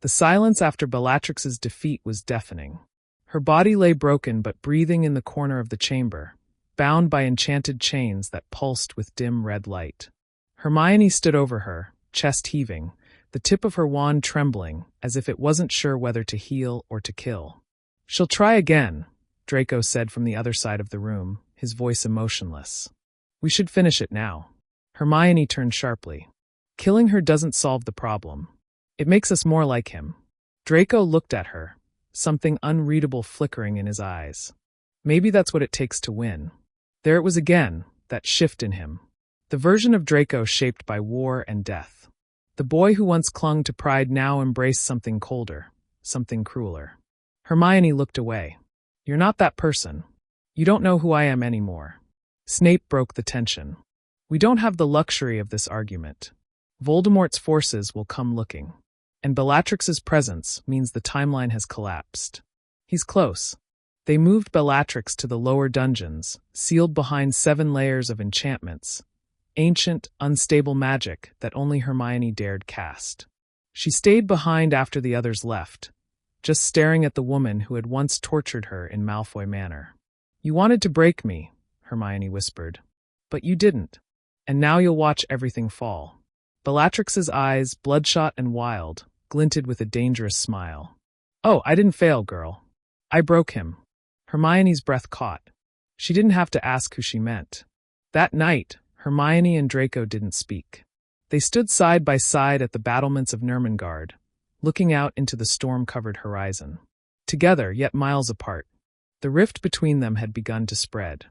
The silence after Bellatrix's defeat was deafening. Her body lay broken but breathing in the corner of the chamber, bound by enchanted chains that pulsed with dim red light. Hermione stood over her, chest heaving, the tip of her wand trembling, as if it wasn't sure whether to heal or to kill. "She'll try again," Draco said from the other side of the room, his voice emotionless. "We should finish it now." Hermione turned sharply. "Killing her doesn't solve the problem. It makes us more like him." Draco looked at her, something unreadable flickering in his eyes. Maybe that's what it takes to win. There it was again, that shift in him. The version of Draco shaped by war and death. The boy who once clung to pride now embraced something colder, something crueler. Hermione looked away. "You're not that person. You don't know who I am anymore." Snape broke the tension. "We don't have the luxury of this argument. Voldemort's forces will come looking. And Bellatrix's presence means the timeline has collapsed. He's close." They moved Bellatrix to the lower dungeons, sealed behind 7 layers of enchantments, ancient, unstable magic that only Hermione dared cast. She stayed behind after the others left, just staring at the woman who had once tortured her in Malfoy Manor. "You wanted to break me," Hermione whispered. "But you didn't. And now you'll watch everything fall." Bellatrix's eyes, bloodshot and wild, glinted with a dangerous smile. "Oh, I didn't fail, girl. I broke him." Hermione's breath caught. She didn't have to ask who she meant. That night, Hermione and Draco didn't speak. They stood side by side at the battlements of Nurmengard, looking out into the storm-covered horizon. Together, yet miles apart. The rift between them had begun to spread.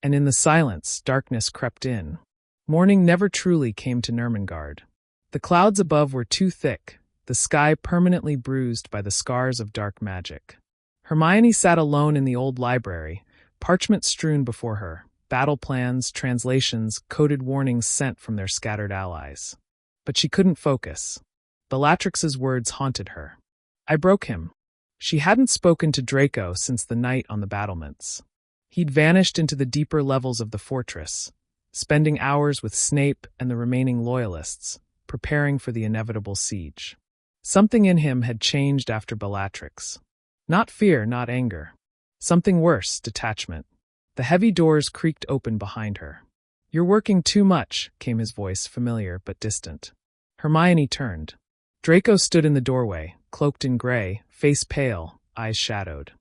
And in the silence, darkness crept in. Morning never truly came to Nurmengard. The clouds above were too thick, the sky permanently bruised by the scars of dark magic. Hermione sat alone in the old library, parchment strewn before her, battle plans, translations, coded warnings sent from their scattered allies. But she couldn't focus. Bellatrix's words haunted her. "I broke him." She hadn't spoken to Draco since the night on the battlements. He'd vanished into the deeper levels of the fortress, spending hours with Snape and the remaining loyalists, preparing for the inevitable siege. Something in him had changed after Bellatrix. Not fear, not anger. Something worse, detachment. The heavy doors creaked open behind her. "You're working too much," came his voice, familiar but distant. Hermione turned. Draco stood in the doorway, cloaked in gray, face pale, eyes shadowed.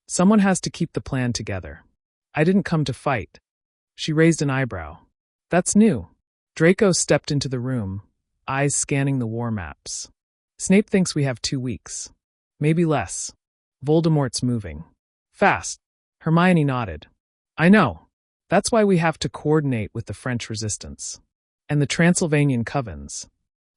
"Someone has to keep the plan together. I didn't come to fight." She raised an eyebrow. "That's new." Draco stepped into the room, eyes scanning the war maps. "Snape thinks we have 2 weeks. Maybe less. Voldemort's moving. Fast." Hermione nodded. "I know. That's why we have to coordinate with the French resistance. And the Transylvanian covens.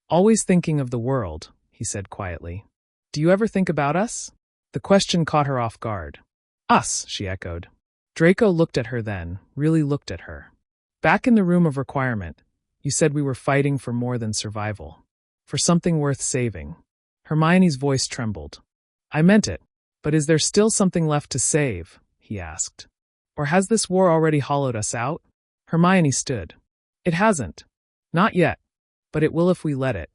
Always thinking of the world," he said quietly. "Do you ever think about us?" The question caught her off guard. "Us," she echoed. Draco looked at her then, really looked at her. "Back in the room of requirement, you said we were fighting for more than survival. For something worth saving." Hermione's voice trembled. "I meant it. But is there still something left to save?" he asked. "Or has this war already hollowed us out?" Hermione stood. "It hasn't. Not yet. But it will if we let it."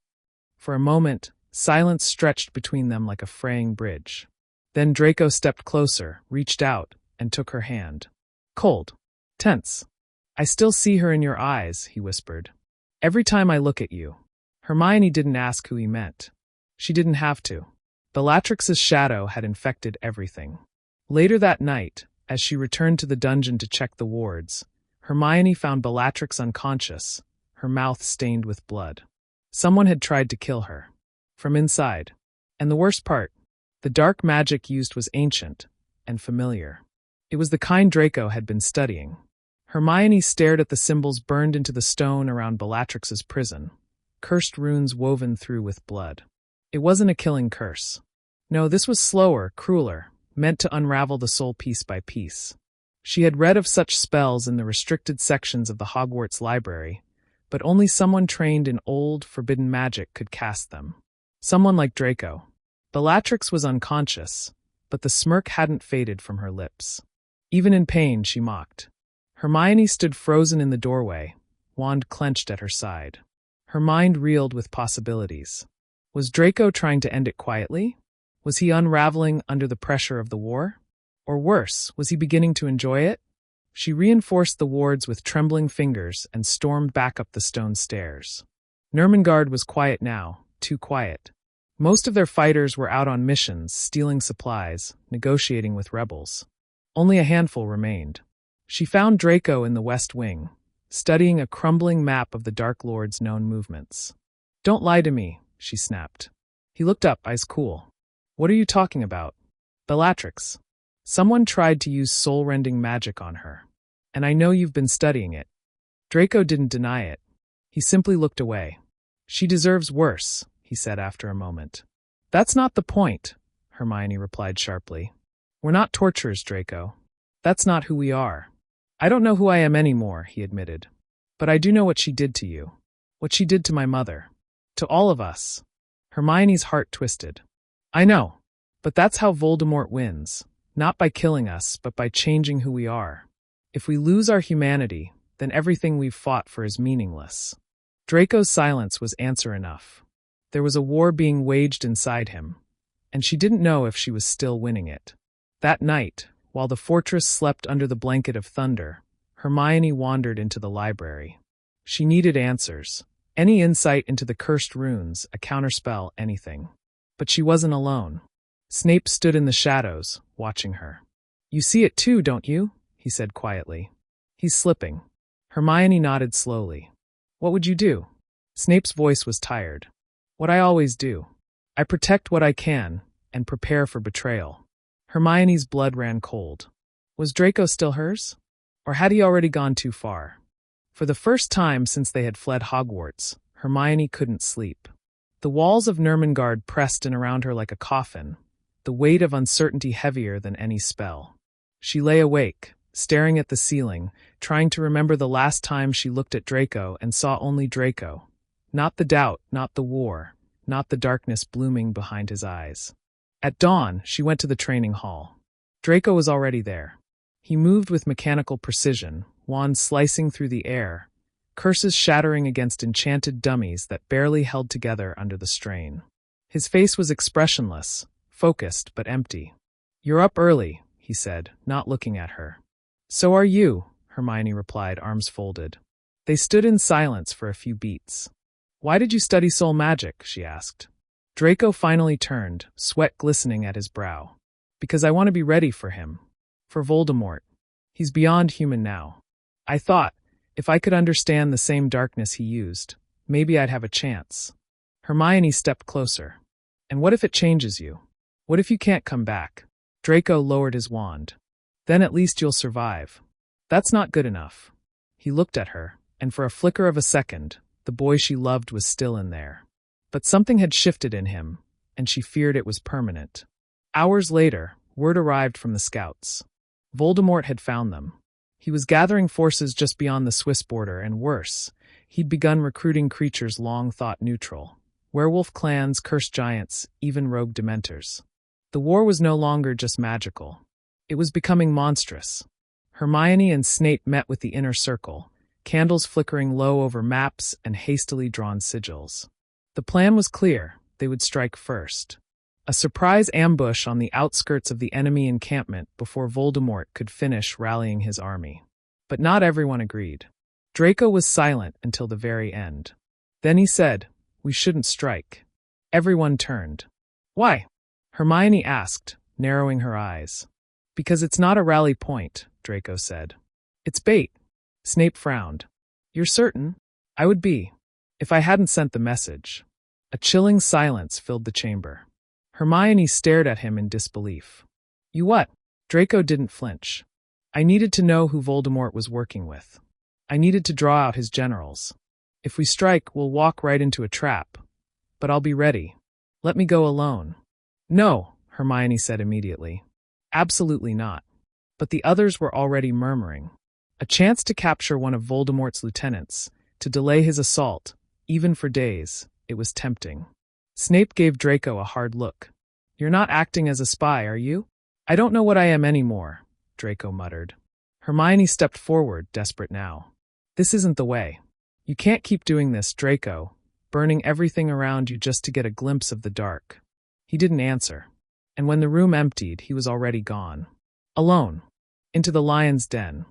For a moment, silence stretched between them like a fraying bridge. Then Draco stepped closer, reached out, and took her hand. Cold. Tense. "I still see her in your eyes," he whispered. "Every time I look at you." Hermione didn't ask who he meant. She didn't have to. Bellatrix's shadow had infected everything. Later that night, as she returned to the dungeon to check the wards, Hermione found Bellatrix unconscious, her mouth stained with blood. Someone had tried to kill her. From inside. And the worst part, the dark magic used was ancient and familiar. It was the kind Draco had been studying. Hermione stared at the symbols burned into the stone around Bellatrix's prison, cursed runes woven through with blood. It wasn't a killing curse. No, this was slower, crueler, meant to unravel the soul piece by piece. She had read of such spells in the restricted sections of the Hogwarts library, but only someone trained in old, forbidden magic could cast them. Someone like Draco. Bellatrix was unconscious, but the smirk hadn't faded from her lips. Even in pain, she mocked. Hermione stood frozen in the doorway, wand clenched at her side. Her mind reeled with possibilities. Was Draco trying to end it quietly? Was he unraveling under the pressure of the war? Or worse, was he beginning to enjoy it? She reinforced the wards with trembling fingers and stormed back up the stone stairs. Nurmengard was quiet now, too quiet. Most of their fighters were out on missions, stealing supplies, negotiating with rebels. Only a handful remained. She found Draco in the West Wing, studying a crumbling map of the Dark Lord's known movements. "Don't lie to me," she snapped. He looked up, eyes cool. "What are you talking about?" "Bellatrix. Someone tried to use soul-rending magic on her. And I know you've been studying it." Draco didn't deny it. He simply looked away. "She deserves worse," he said after a moment. "That's not the point," Hermione replied sharply. "We're not torturers, Draco. That's not who we are." "I don't know who I am anymore," he admitted. "But I do know what she did to you. What she did to my mother. To all of us." Hermione's heart twisted. "I know. But that's how Voldemort wins. Not by killing us, but by changing who we are. If we lose our humanity, then everything we've fought for is meaningless." Draco's silence was answer enough. There was a war being waged inside him, and she didn't know if she was still winning it. That night, while the fortress slept under the blanket of thunder, Hermione wandered into the library. She needed answers. Any insight into the cursed runes, a counterspell, anything. But she wasn't alone. Snape stood in the shadows, watching her. "You see it too, don't you?" he said quietly. "He's slipping." Hermione nodded slowly. "What would you do?" Snape's voice was tired. "What I always do. I protect what I can, and prepare for betrayal." Hermione's blood ran cold. Was Draco still hers? Or had he already gone too far? For the first time since they had fled Hogwarts, Hermione couldn't sleep. The walls of Nurmengard pressed in around her like a coffin, the weight of uncertainty heavier than any spell. She lay awake, staring at the ceiling, trying to remember the last time she looked at Draco and saw only Draco. Not the doubt, not the war, not the darkness blooming behind his eyes. At dawn, she went to the training hall. Draco was already there. He moved with mechanical precision, wand slicing through the air, curses shattering against enchanted dummies that barely held together under the strain. His face was expressionless, focused but empty. "You're up early," he said, not looking at her. "So are you," Hermione replied, arms folded. They stood in silence for a few beats. "Why did you study soul magic?" she asked. Draco finally turned, sweat glistening at his brow. "Because I want to be ready for him. For Voldemort. He's beyond human now. I thought, if I could understand the same darkness he used, maybe I'd have a chance." Hermione stepped closer. "And what if it changes you? What if you can't come back?" Draco lowered his wand. "Then at least you'll survive." "That's not good enough." He looked at her, and for a flicker of a second, the boy she loved was still in there. But something had shifted in him, and she feared it was permanent. Hours later, word arrived from the scouts. Voldemort had found them. He was gathering forces just beyond the Swiss border, and worse, he'd begun recruiting creatures long thought neutral. Werewolf clans, cursed giants, even rogue dementors. The war was no longer just magical. It was becoming monstrous. Hermione and Snape met with the inner circle, candles flickering low over maps and hastily drawn sigils. The plan was clear. They would strike first. A surprise ambush on the outskirts of the enemy encampment before Voldemort could finish rallying his army. But not everyone agreed. Draco was silent until the very end. Then he said, "We shouldn't strike." Everyone turned. "Why?" Hermione asked, narrowing her eyes. "Because it's not a rally point," Draco said. "It's bait." Snape frowned. "You're certain?" "I would be, if I hadn't sent the message." A chilling silence filled the chamber. Hermione stared at him in disbelief. "You what?" Draco didn't flinch. "I needed to know who Voldemort was working with. I needed to draw out his generals. If we strike, we'll walk right into a trap. But I'll be ready. Let me go alone." "No," Hermione said immediately. "Absolutely not." But the others were already murmuring. A chance to capture one of Voldemort's lieutenants, to delay his assault, even for days, it was tempting. Snape gave Draco a hard look. "You're not acting as a spy, are you?" "I don't know what I am anymore," Draco muttered. Hermione stepped forward, desperate now. "This isn't the way. You can't keep doing this, Draco. burning everything around you just to get a glimpse of the dark? He didn't answer. And when the room emptied, he was already gone. Alone. Into the lion's den.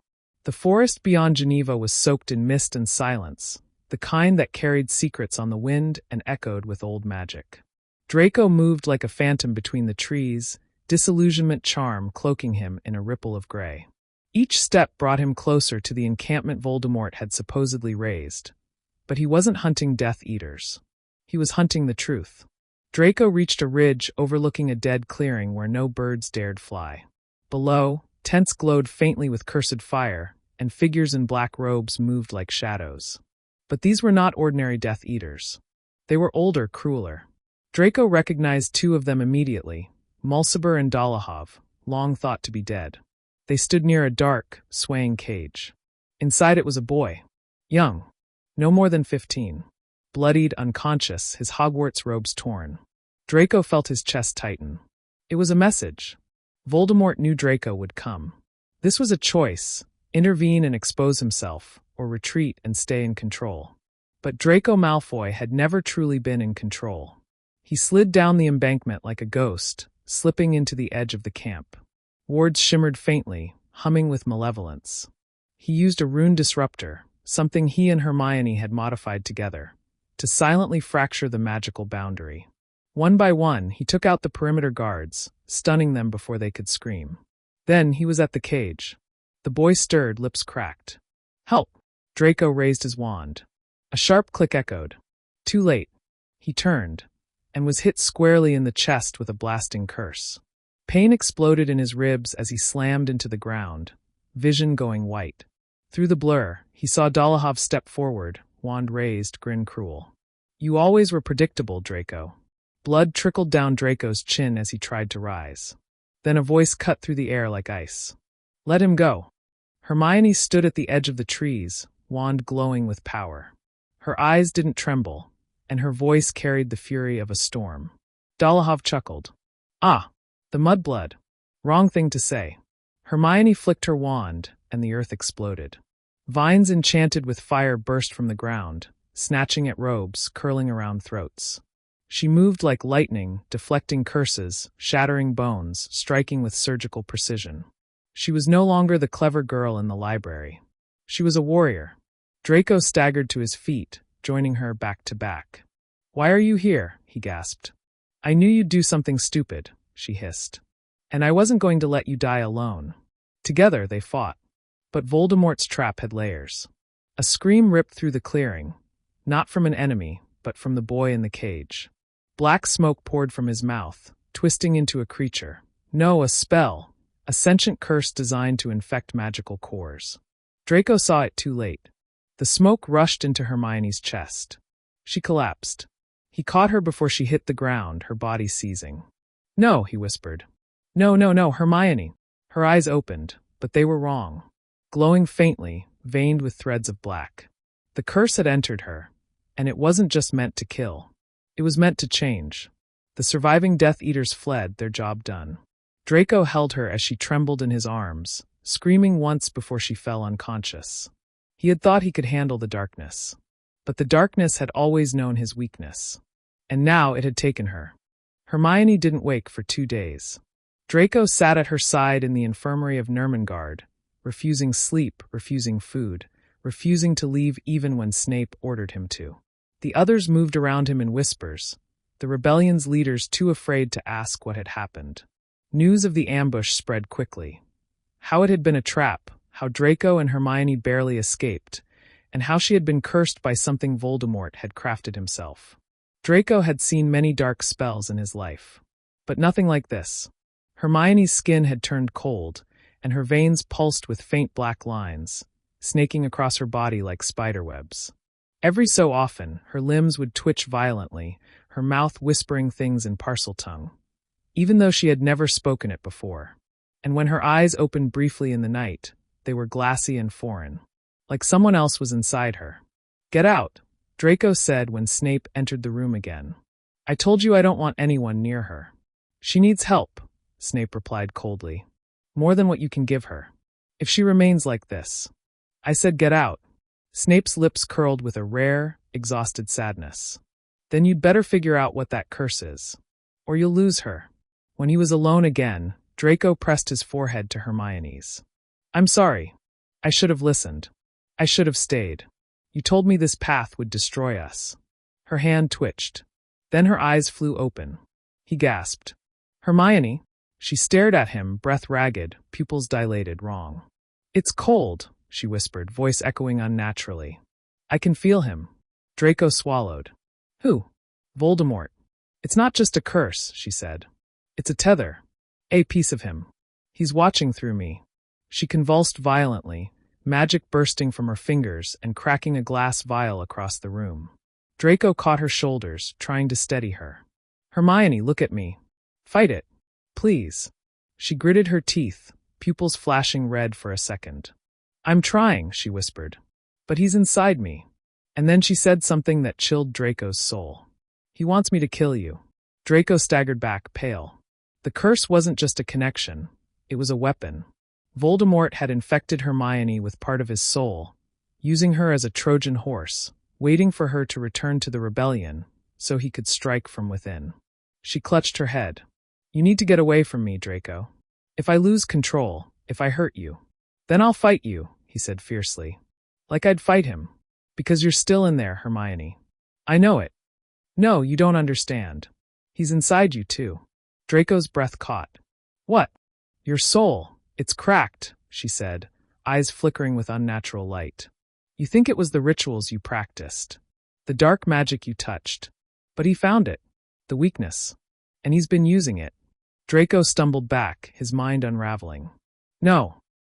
The forest beyond Geneva was soaked in mist and silence, the kind that carried secrets on the wind and echoed with old magic. Draco moved like a phantom between the trees, disillusionment charm cloaking him in a ripple of gray. Each step brought him closer to the encampment Voldemort had supposedly raised. But he wasn't hunting Death Eaters. He was hunting the truth. Draco reached a ridge overlooking a dead clearing where no birds dared fly. Below, tents glowed faintly with cursed fire, and figures in black robes moved like shadows. But these were not ordinary Death Eaters. They were older, crueler. Draco recognized two of them immediately, Mulciber and Dolohov, long thought to be dead. They stood near a dark, swaying cage. Inside it was a boy. Young. No more than 15. Bloodied, unconscious, his Hogwarts robes torn. Draco felt his chest tighten. It was a message. Voldemort knew Draco would come. This was a choice: intervene and expose himself, or retreat and stay in control. But Draco Malfoy had never truly been in control. He slid down the embankment like a ghost, slipping into the edge of the camp. Wards shimmered faintly, humming with malevolence. He used a rune disruptor, something he and Hermione had modified together, to silently fracture the magical boundary. One by one, he took out the perimeter guards, stunning them before they could scream. Then he was at the cage. The boy stirred, lips cracked. "Help!" Draco raised his wand. A sharp click echoed. Too late. He turned, and was hit squarely in the chest with a blasting curse. Pain exploded in his ribs as he slammed into the ground, vision going white. Through the blur, he saw Dolohov step forward, wand raised, grin cruel. "You always were predictable, Draco." Blood trickled down Draco's chin as he tried to rise. Then a voice cut through the air like ice. "Let him go." Hermione stood at the edge of the trees, wand glowing with power. Her eyes didn't tremble, and her voice carried the fury of a storm. Dolohov chuckled. "Ah, the mudblood. Wrong thing to say." Hermione flicked her wand, and the earth exploded. Vines enchanted with fire burst from the ground, snatching at robes, curling around throats. She moved like lightning, deflecting curses, shattering bones, striking with surgical precision. She was no longer the clever girl in the library. She was a warrior. Draco staggered to his feet, joining her back to back. "Why are you here?" he gasped. "I knew you'd do something stupid," she hissed. "And I wasn't going to let you die alone." Together they fought. But Voldemort's trap had layers. A scream ripped through the clearing, not from an enemy, but from the boy in the cage. Black smoke poured from his mouth, twisting into a creature. No, a spell. A sentient curse designed to infect magical cores. Draco saw it too late. The smoke rushed into Hermione's chest. She collapsed. He caught her before she hit the ground, her body seizing. "No," he whispered. "No, no, no, Hermione." Her eyes opened, but they were wrong. Glowing faintly, veined with threads of black. The curse had entered her, and it wasn't just meant to kill. It was meant to change. The surviving Death Eaters fled, their job done. Draco held her as she trembled in his arms, screaming once before she fell unconscious. He had thought he could handle the darkness. But the darkness had always known his weakness. And now it had taken her. Hermione didn't wake for 2 days. Draco sat at her side in the infirmary of Nurmengard, refusing sleep, refusing food, refusing to leave even when Snape ordered him to. The others moved around him in whispers, the rebellion's leaders too afraid to ask what had happened. News of the ambush spread quickly. How it had been a trap, how Draco and Hermione barely escaped, and how she had been cursed by something Voldemort had crafted himself. Draco had seen many dark spells in his life, but nothing like this. Hermione's skin had turned cold, and her veins pulsed with faint black lines, snaking across her body like spiderwebs. Every so often, her limbs would twitch violently, her mouth whispering things in Parseltongue, even though she had never spoken it before. And when her eyes opened briefly in the night, they were glassy and foreign, like someone else was inside her. "Get out," Draco said when Snape entered the room again. "I told you I don't want anyone near her." "She needs help," Snape replied coldly. "More than what you can give her. If she remains like this." "I said get out." Snape's lips curled with a rare, exhausted sadness. Then you'd better figure out what that curse is. Or you'll lose her. When he was alone again, Draco pressed his forehead to Hermione's. I'm sorry. I should have listened. I should have stayed. You told me this path would destroy us. Her hand twitched. Then her eyes flew open. He gasped. Hermione? She stared at him, breath ragged, pupils dilated, wrong. It's cold, she whispered, voice echoing unnaturally. I can feel him. Draco swallowed. Who? Voldemort. It's not just a curse, she said. It's a tether. A piece of him. He's watching through me. She convulsed violently, magic bursting from her fingers and cracking a glass vial across the room. Draco caught her shoulders, trying to steady her. Hermione, look at me. Fight it. Please. She gritted her teeth, pupils flashing red for a second. I'm trying, she whispered. But he's inside me. And then she said something that chilled Draco's soul. He wants me to kill you. Draco staggered back, pale. The curse wasn't just a connection. It was a weapon. Voldemort had infected Hermione with part of his soul, using her as a Trojan horse, waiting for her to return to the rebellion, so he could strike from within. She clutched her head. You need to get away from me, Draco. If I lose control, if I hurt you, then I'll fight you, he said fiercely. Like I'd fight him. Because you're still in there, Hermione. I know it. No, you don't understand. He's inside you, too. Draco's breath caught. What? Your soul. It's cracked, she said, eyes flickering with unnatural light. You think it was the rituals you practiced, the dark magic you touched. But he found it, the weakness. And he's been using it. Draco stumbled back, his mind unraveling.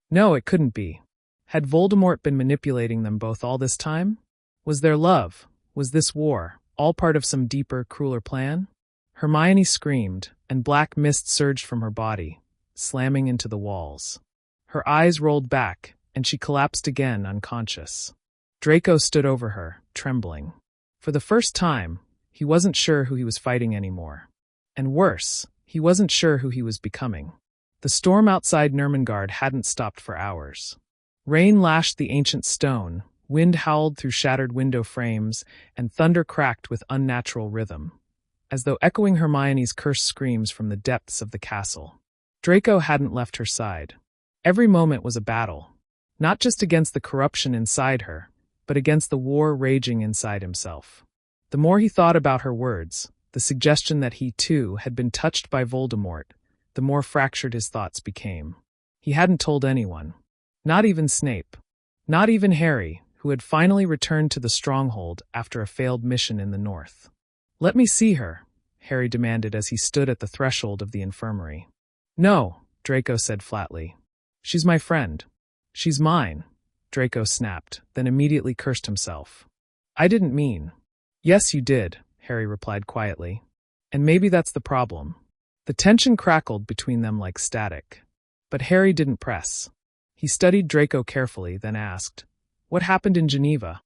No, it couldn't be. Had Voldemort been manipulating them both all this time? Was their love, was this war, all part of some deeper, crueler plan? Hermione screamed, and black mist surged from her body, slamming into the walls. Her eyes rolled back, and she collapsed again, unconscious. Draco stood over her, trembling. For the first time, he wasn't sure who he was fighting anymore. And worse, he wasn't sure who he was becoming. The storm outside Nurmengard hadn't stopped for hours. Rain lashed the ancient stone, wind howled through shattered window frames, and thunder cracked with unnatural rhythm, as though echoing Hermione's cursed screams from the depths of the castle. Draco hadn't left her side. Every moment was a battle, not just against the corruption inside her, but against the war raging inside himself. The more he thought about her words, the suggestion that he, too, had been touched by Voldemort, the more fractured his thoughts became. He hadn't told anyone. Not even Snape. Not even Harry, who had finally returned to the stronghold after a failed mission in the north. Let me see her, Harry demanded as he stood at the threshold of the infirmary. No, Draco said flatly. She's my friend. She's mine, Draco snapped, then immediately cursed himself. I didn't mean. Yes, you did, Harry replied quietly. And maybe that's the problem. The tension crackled between them like static. But Harry didn't press. He studied Draco carefully, then asked, What happened in Geneva?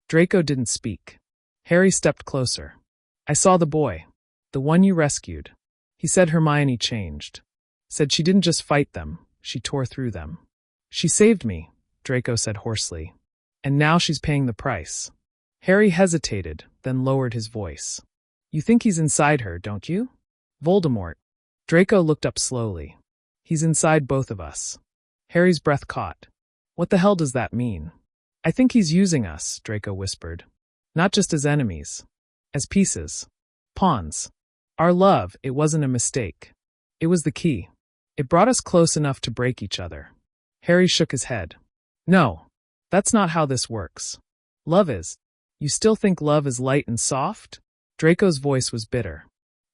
Draco didn't speak. Harry stepped closer. I saw the boy. The one you rescued. He said Hermione changed. Said she didn't just fight them, she tore through them. She saved me, Draco said hoarsely. And now she's paying the price. Harry hesitated, then lowered his voice. You think he's inside her, don't you? Voldemort. Draco looked up slowly. He's inside both of us. Harry's breath caught. What the hell does that mean? I think he's using us, Draco whispered. Not just as enemies. As pieces. Pawns. Our love, it wasn't a mistake. It was the key. It brought us close enough to break each other. Harry shook his head. No, that's not how this works. Love is. You still think love is light and soft? Draco's voice was bitter.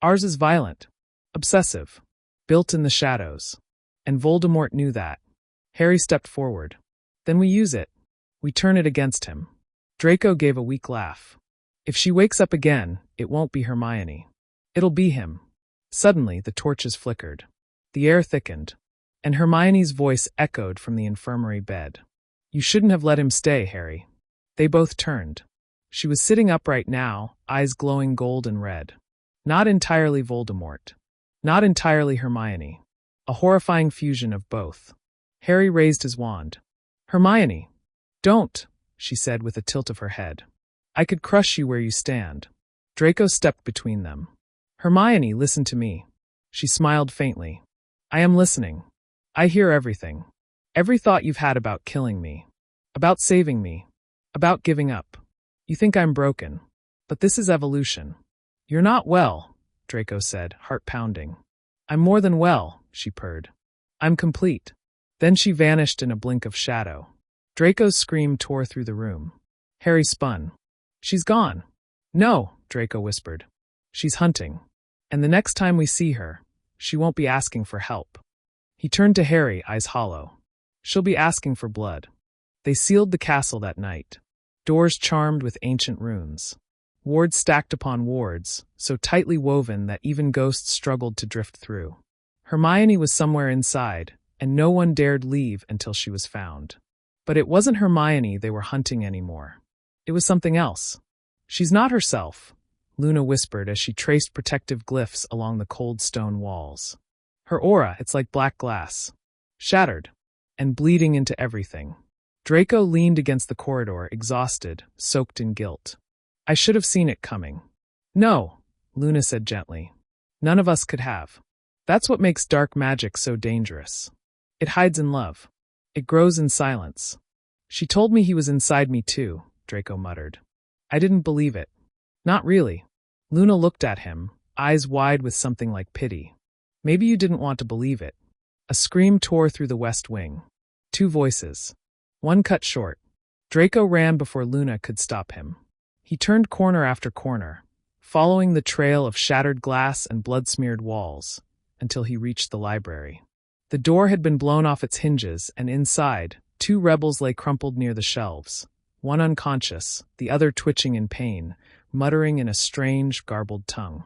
Ours is violent. Obsessive. Built in the shadows. And Voldemort knew that. Harry stepped forward. Then we use it. We turn it against him. Draco gave a weak laugh. If she wakes up again, it won't be Hermione. It'll be him. Suddenly, the torches flickered. The air thickened. And Hermione's voice echoed from the infirmary bed. You shouldn't have let him stay, Harry. They both turned. She was sitting upright now, eyes glowing gold and red. Not entirely Voldemort. Not entirely Hermione. A horrifying fusion of both. Harry raised his wand. Hermione. Don't, she said with a tilt of her head. I could crush you where you stand. Draco stepped between them. Hermione, listen to me. She smiled faintly. I am listening. I hear everything. Every thought you've had about killing me. About saving me. About giving up. You think I'm broken. But this is evolution. You're not well, Draco said, heart pounding. I'm more than well, she purred. I'm complete. Then she vanished in a blink of shadow. Draco's scream tore through the room. Harry spun. She's gone. No, Draco whispered. She's hunting. And the next time we see her, she won't be asking for help. He turned to Harry, eyes hollow. She'll be asking for blood. They sealed the castle that night. Doors charmed with ancient runes. Wards stacked upon wards, so tightly woven that even ghosts struggled to drift through. Hermione was somewhere inside, and no one dared leave until she was found. But it wasn't Hermione they were hunting anymore. It was something else. She's not herself, Luna whispered as she traced protective glyphs along the cold stone walls. Her aura, it's like black glass. Shattered. And bleeding into everything. Draco leaned against the corridor, exhausted, soaked in guilt. I should have seen it coming. No, Luna said gently. None of us could have. That's what makes dark magic so dangerous. It hides in love. It grows in silence. She told me he was inside me too, Draco muttered. I didn't believe it. Not really. Luna looked at him, eyes wide with something like pity. Maybe you didn't want to believe it. A scream tore through the west wing. Two voices. One cut short. Draco ran before Luna could stop him. He turned corner after corner, following the trail of shattered glass and blood-smeared walls, until he reached the library. The door had been blown off its hinges, and inside, two rebels lay crumpled near the shelves, one unconscious, the other twitching in pain, muttering in a strange, garbled tongue.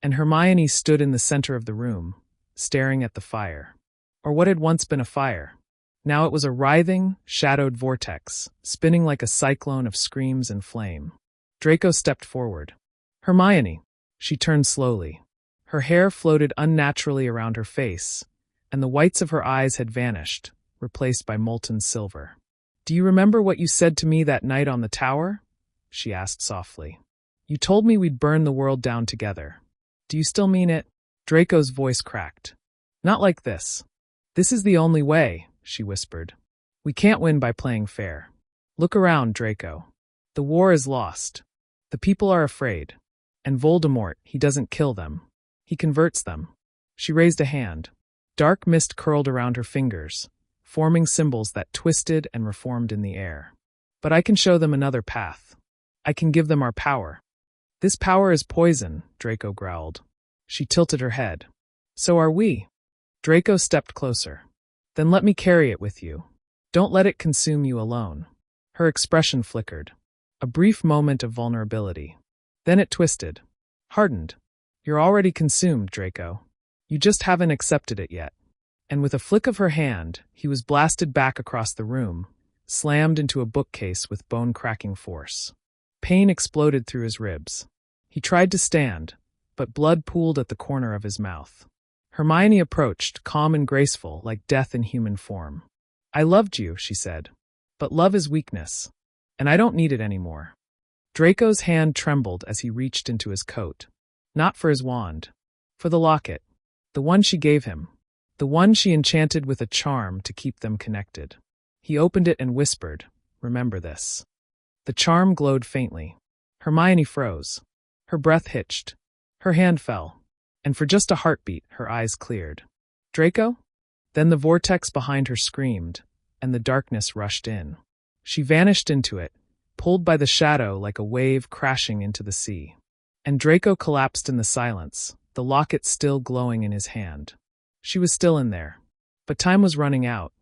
And Hermione stood in the center of the room, staring at the fire. Or what had once been a fire. Now it was a writhing, shadowed vortex, spinning like a cyclone of screams and flame. Draco stepped forward. Hermione. She turned slowly. Her hair floated unnaturally around her face, and the whites of her eyes had vanished, replaced by molten silver. Do you remember what you said to me that night on the tower? She asked softly. You told me we'd burn the world down together. Do you still mean it? Draco's voice cracked. Not like this. This is the only way, she whispered. We can't win by playing fair. Look around, Draco. The war is lost. The people are afraid. And Voldemort, he doesn't kill them. He converts them. She raised a hand. Dark mist curled around her fingers, forming symbols that twisted and reformed in the air. But I can show them another path. I can give them our power. This power is poison, Draco growled. She tilted her head. So are we. Draco stepped closer. Then let me carry it with you. Don't let it consume you alone. Her expression flickered. A brief moment of vulnerability. Then it twisted. Hardened. You're already consumed, Draco. You just haven't accepted it yet. And with a flick of her hand, he was blasted back across the room, slammed into a bookcase with bone-cracking force. Pain exploded through his ribs. He tried to stand, but blood pooled at the corner of his mouth. Hermione approached, calm and graceful, like death in human form. I loved you, she said. But love is weakness. And I don't need it anymore. Draco's hand trembled as he reached into his coat. Not for his wand. For the locket. The one she gave him. The one she enchanted with a charm to keep them connected. He opened it and whispered, remember this. The charm glowed faintly. Hermione froze. Her breath hitched. Her hand fell. And for just a heartbeat, her eyes cleared. Draco? Then the vortex behind her screamed, and the darkness rushed in. She vanished into it, pulled by the shadow like a wave crashing into the sea. And Draco collapsed in the silence, the locket still glowing in his hand. She was still in there. But time was running out.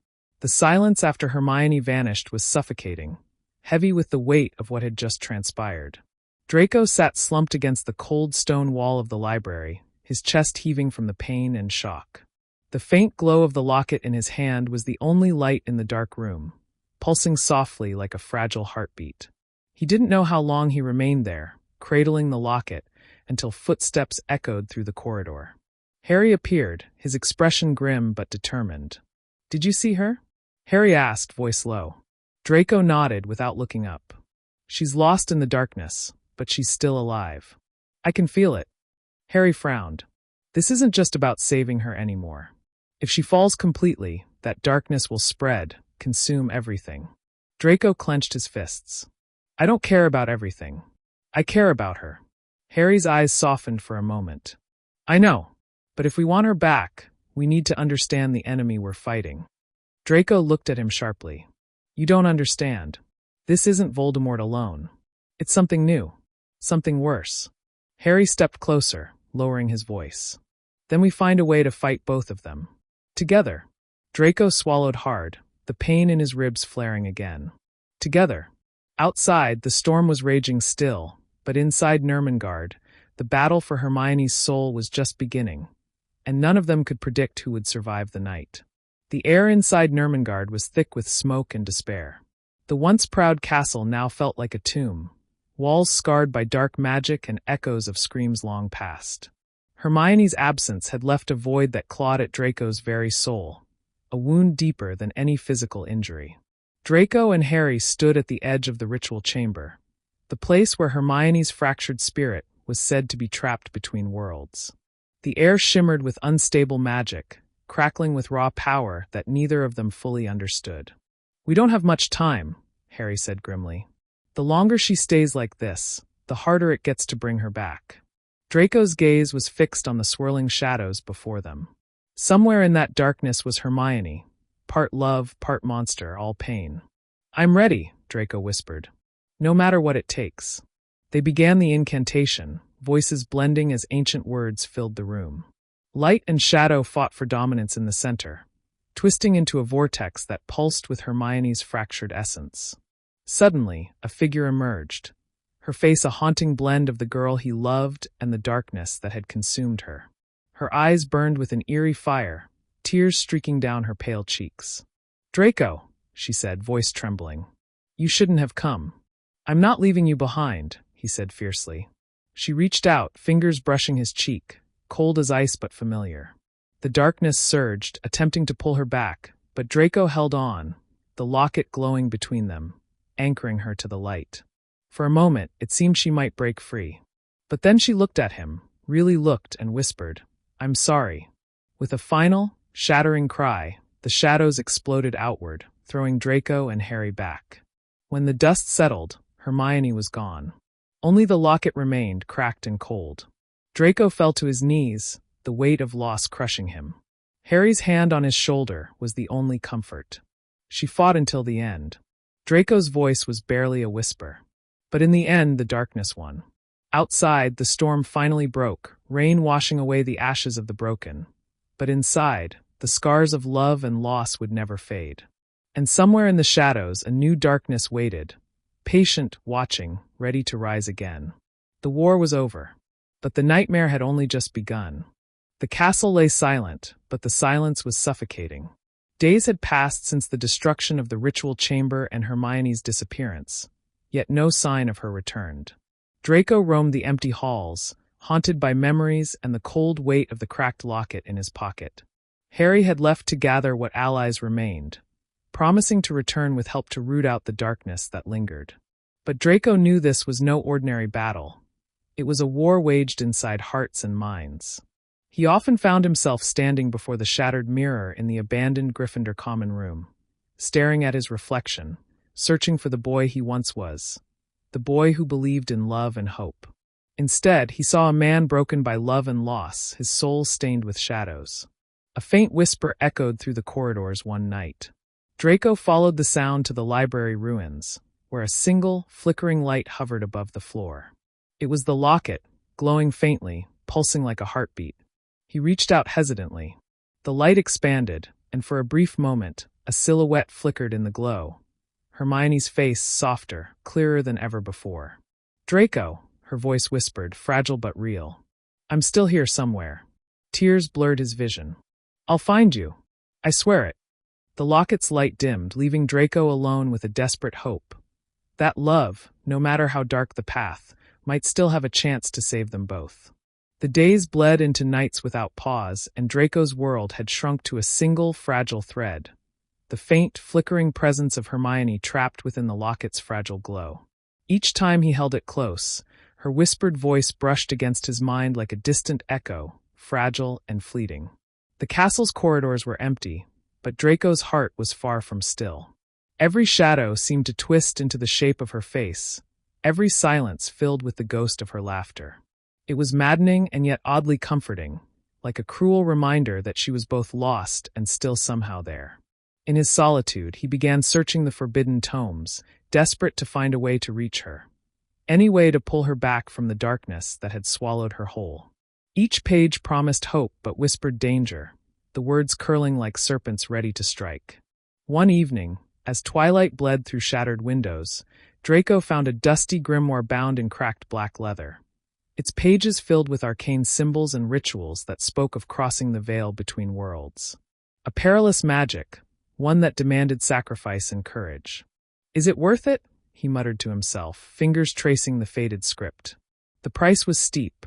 The silence after Hermione vanished was suffocating, heavy with the weight of what had just transpired. Draco sat slumped against the cold stone wall of the library, his chest heaving from the pain and shock. The faint glow of the locket in his hand was the only light in the dark room, pulsing softly like a fragile heartbeat. He didn't know how long he remained there, cradling the locket, until footsteps echoed through the corridor. Harry appeared, his expression grim but determined. Did you see her? Harry asked, voice low. Draco nodded without looking up. She's lost in the darkness, but she's still alive. I can feel it. Harry frowned. This isn't just about saving her anymore. If she falls completely, that darkness will spread, consume everything. Draco clenched his fists. I don't care about everything. I care about her. Harry's eyes softened for a moment. I know, but if we want her back, we need to understand the enemy we're fighting. Draco looked at him sharply. You don't understand. This isn't Voldemort alone. It's something new. Something worse. Harry stepped closer, lowering his voice. Then we find a way to fight both of them. Together. Draco swallowed hard, the pain in his ribs flaring again. Together. Outside, the storm was raging still, but inside Nurmengard, the battle for Hermione's soul was just beginning, and none of them could predict who would survive the night. The air inside Nurmengard was thick with smoke and despair. The once proud castle now felt like a tomb, walls scarred by dark magic and echoes of screams long past. Hermione's absence had left a void that clawed at Draco's very soul, a wound deeper than any physical injury. Draco and Harry stood at the edge of the ritual chamber, the place where Hermione's fractured spirit was said to be trapped between worlds. The air shimmered with unstable magic, crackling with raw power that neither of them fully understood. We don't have much time, Harry said grimly. The longer she stays like this, the harder it gets to bring her back. Draco's gaze was fixed on the swirling shadows before them. Somewhere in that darkness was Hermione, part love, part monster, all pain. I'm ready, Draco whispered. No matter what it takes. They began the incantation, voices blending as ancient words filled the room. Light and shadow fought for dominance in the center, twisting into a vortex that pulsed with Hermione's fractured essence. Suddenly, a figure emerged, her face a haunting blend of the girl he loved and the darkness that had consumed her. Her eyes burned with an eerie fire, tears streaking down her pale cheeks. Draco, she said, voice trembling. You shouldn't have come. I'm not leaving you behind, he said fiercely. She reached out, fingers brushing his cheek, cold as ice but familiar. The darkness surged, attempting to pull her back, but Draco held on, the locket glowing between them, anchoring her to the light. For a moment, it seemed she might break free. But then she looked at him, really looked, and whispered, I'm sorry. With a final, shattering cry, the shadows exploded outward, throwing Draco and Harry back. When the dust settled, Hermione was gone. Only the locket remained, cracked and cold. Draco fell to his knees, the weight of loss crushing him. Harry's hand on his shoulder was the only comfort. She fought until the end. Draco's voice was barely a whisper. But in the end, the darkness won. Outside, the storm finally broke, rain washing away the ashes of the broken. But inside, the scars of love and loss would never fade. And somewhere in the shadows, a new darkness waited, patient, watching, ready to rise again. The war was over. But the nightmare had only just begun. The castle lay silent, but the silence was suffocating. Days had passed since the destruction of the ritual chamber and Hermione's disappearance, yet no sign of her returned. Draco roamed the empty halls, haunted by memories and the cold weight of the cracked locket in his pocket. Harry had left to gather what allies remained, promising to return with help to root out the darkness that lingered. But Draco knew this was no ordinary battle. It was a war waged inside hearts and minds. He often found himself standing before the shattered mirror in the abandoned Gryffindor common room, staring at his reflection, searching for the boy he once was, the boy who believed in love and hope. Instead, he saw a man broken by love and loss, his soul stained with shadows. A faint whisper echoed through the corridors one night. Draco followed the sound to the library ruins, where a single, flickering light hovered above the floor. It was the locket, glowing faintly, pulsing like a heartbeat. He reached out hesitantly. The light expanded, and for a brief moment, a silhouette flickered in the glow. Hermione's face softer, clearer than ever before. Draco, her voice whispered, fragile but real. I'm still here somewhere. Tears blurred his vision. I'll find you. I swear it. The locket's light dimmed, leaving Draco alone with a desperate hope. That love, no matter how dark the path, might still have a chance to save them both. The days bled into nights without pause, and Draco's world had shrunk to a single, fragile thread. The faint, flickering presence of Hermione trapped within the locket's fragile glow. Each time he held it close, Her whispered voice brushed against his mind like a distant echo, fragile and fleeting. The castle's corridors were empty, but Draco's heart was far from still. Every shadow seemed to twist into the shape of her face, every silence filled with the ghost of her laughter. It was maddening and yet oddly comforting, like a cruel reminder that she was both lost and still somehow there. In his solitude, he began searching the forbidden tomes, desperate to find a way to reach her. Any way to pull her back from the darkness that had swallowed her whole. Each page promised hope but whispered danger, the words curling like serpents ready to strike. One evening, as twilight bled through shattered windows, Draco found a dusty grimoire bound in cracked black leather. Its pages filled with arcane symbols and rituals that spoke of crossing the veil between worlds. A perilous magic, one that demanded sacrifice and courage. "Is it worth it?" he muttered to himself, fingers tracing the faded script. The price was steep.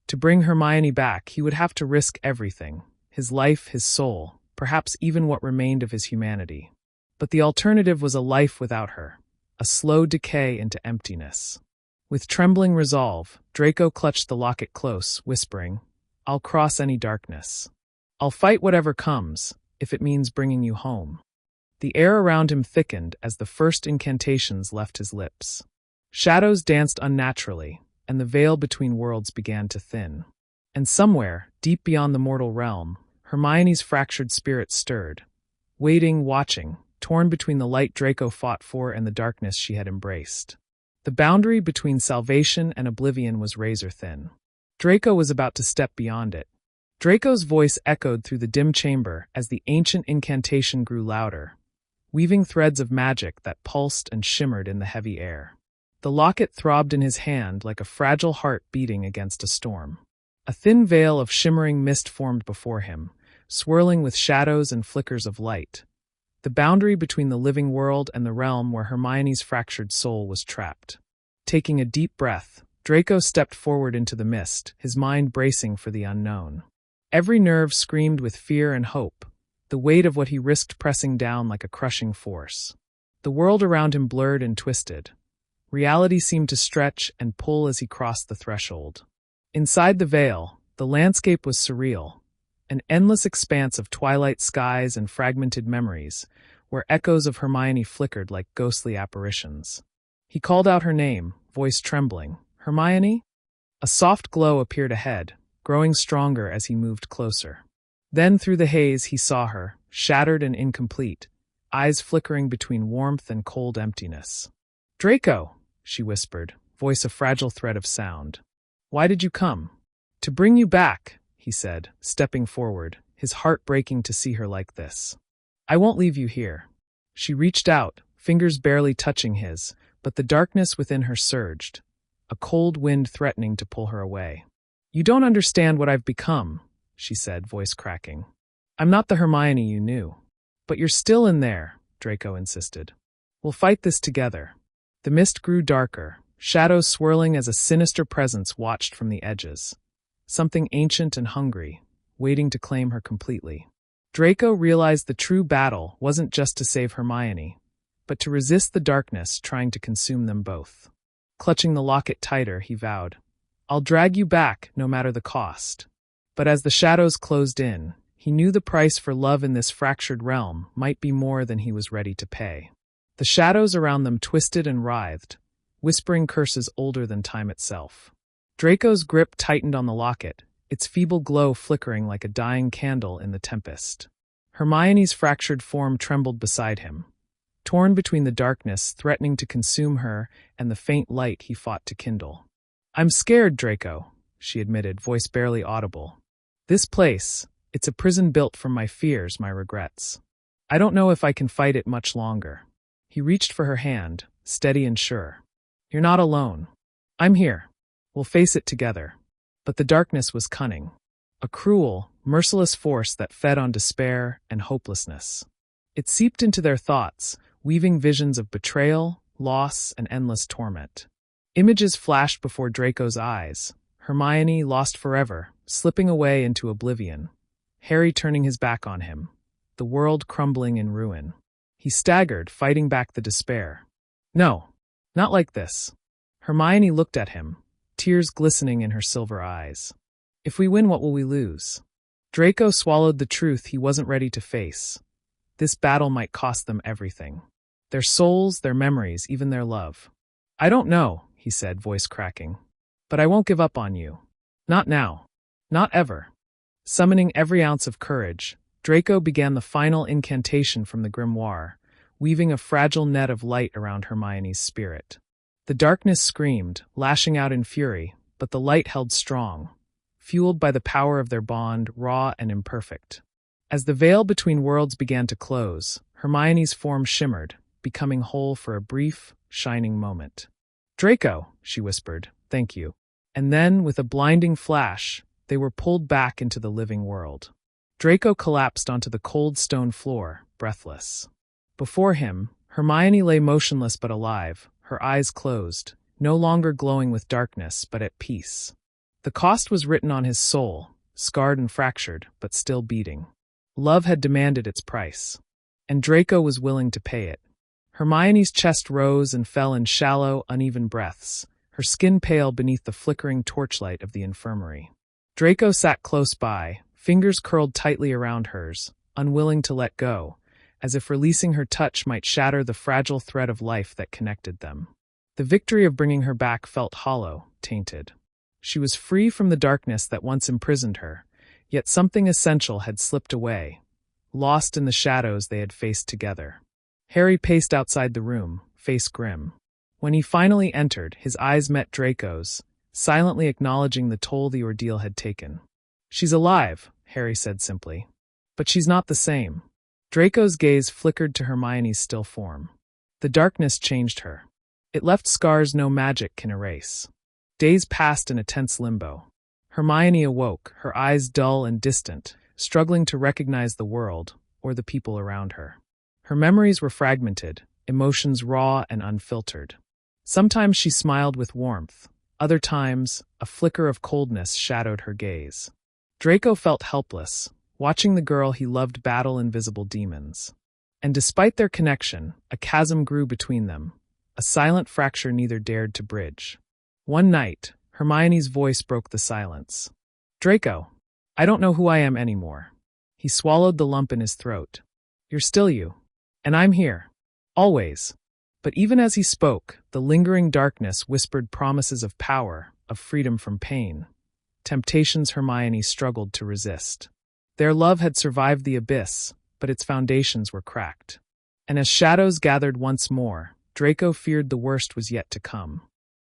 To bring Hermione back, he would have to risk everything, his life, his soul, perhaps even what remained of his humanity. But the alternative was a life without her, a slow decay into emptiness. With trembling resolve, Draco clutched the locket close, whispering, "I'll cross any darkness. I'll fight whatever comes, if it means bringing you home." The air around him thickened as the first incantations left his lips. Shadows danced unnaturally, and the veil between worlds began to thin. And somewhere, deep beyond the mortal realm, Hermione's fractured spirit stirred, waiting, watching, torn between the light Draco fought for and the darkness she had embraced. The boundary between salvation and oblivion was razor-thin. Draco was about to step beyond it. Draco's voice echoed through the dim chamber as the ancient incantation grew louder, weaving threads of magic that pulsed and shimmered in the heavy air. The locket throbbed in his hand like a fragile heart beating against a storm. A thin veil of shimmering mist formed before him, swirling with shadows and flickers of light. The boundary between the living world and the realm where Hermione's fractured soul was trapped. Taking a deep breath, Draco stepped forward into the mist, his mind bracing for the unknown. Every nerve screamed with fear and hope, the weight of what he risked pressing down like a crushing force. The world around him blurred and twisted. Reality seemed to stretch and pull as he crossed the threshold. Inside the veil, the landscape was surreal, an endless expanse of twilight skies and fragmented memories, where echoes of Hermione flickered like ghostly apparitions. He called out her name, voice trembling. "Hermione?" A soft glow appeared ahead, growing stronger as he moved closer. Then through the haze he saw her, shattered and incomplete, eyes flickering between warmth and cold emptiness. "Draco," she whispered, voice a fragile thread of sound. "Why did you come?" "To bring you back," he said, stepping forward, his heart breaking to see her like this. "I won't leave you here." She reached out, fingers barely touching his, but the darkness within her surged, a cold wind threatening to pull her away. "You don't understand what I've become," she said, voice cracking. "I'm not the Hermione you knew." "But you're still in there," Draco insisted. "We'll fight this together." The mist grew darker, shadows swirling as a sinister presence watched from the edges. Something ancient and hungry, waiting to claim her completely. Draco realized the true battle wasn't just to save Hermione, but to resist the darkness trying to consume them both. Clutching the locket tighter, he vowed, "I'll drag you back, no matter the cost." But as the shadows closed in, he knew the price for love in this fractured realm might be more than he was ready to pay. The shadows around them twisted and writhed, whispering curses older than time itself. Draco's grip tightened on the locket, its feeble glow flickering like a dying candle in the tempest. Hermione's fractured form trembled beside him, torn between the darkness threatening to consume her and the faint light he fought to kindle. "I'm scared, Draco," she admitted, voice barely audible. "This place, it's a prison built from my fears, my regrets. I don't know if I can fight it much longer." He reached for her hand, steady and sure. "You're not alone. I'm here. We'll face it together." But the darkness was cunning, a cruel, merciless force that fed on despair and hopelessness. It seeped into their thoughts, weaving visions of betrayal, loss, and endless torment. Images flashed before Draco's eyes, Hermione lost forever, slipping away into oblivion, Harry turning his back on him, the world crumbling in ruin. He staggered, fighting back the despair. "No, not like this." Hermione looked at him, tears glistening in her silver eyes. If we win, what will we lose? Draco swallowed the truth he wasn't ready to face. This battle might cost them everything. Their souls, their memories, even their love. I don't know, he said, voice cracking. But I won't give up on you. Not now. Not ever. Summoning every ounce of courage, Draco began the final incantation from the grimoire, weaving a fragile net of light around Hermione's spirit. The darkness screamed, lashing out in fury, but the light held strong, fueled by the power of their bond, raw and imperfect. As the veil between worlds began to close, Hermione's form shimmered, becoming whole for a brief, shining moment. Draco, she whispered, thank you. And then, with a blinding flash, they were pulled back into the living world. Draco collapsed onto the cold stone floor, breathless. Before him, Hermione lay motionless but alive, her eyes closed, no longer glowing with darkness but at peace. The cost was written on his soul, scarred and fractured, but still beating. Love had demanded its price, and Draco was willing to pay it. Hermione's chest rose and fell in shallow, uneven breaths, her skin pale beneath the flickering torchlight of the infirmary. Draco sat close by, fingers curled tightly around hers, unwilling to let go, as if releasing her touch might shatter the fragile thread of life that connected them. The victory of bringing her back felt hollow, tainted. She was free from the darkness that once imprisoned her, yet something essential had slipped away, lost in the shadows they had faced together. Harry paced outside the room, face grim. When he finally entered, his eyes met Draco's, silently acknowledging the toll the ordeal had taken. She's alive, Harry said simply. But she's not the same. Draco's gaze flickered to Hermione's still form. The darkness changed her. It left scars no magic can erase. Days passed in a tense limbo. Hermione awoke, her eyes dull and distant, struggling to recognize the world, or the people around her. Her memories were fragmented, emotions raw and unfiltered. Sometimes she smiled with warmth. Other times, a flicker of coldness shadowed her gaze. Draco felt helpless, watching the girl he loved battle invisible demons. And despite their connection, a chasm grew between them, a silent fracture neither dared to bridge. One night, Hermione's voice broke the silence. Draco, I don't know who I am anymore. He swallowed the lump in his throat. You're still you. And I'm here. Always. But even as he spoke, the lingering darkness whispered promises of power, of freedom from pain. Temptations Hermione struggled to resist. Their love had survived the abyss, but its foundations were cracked. And as shadows gathered once more, Draco feared the worst was yet to come.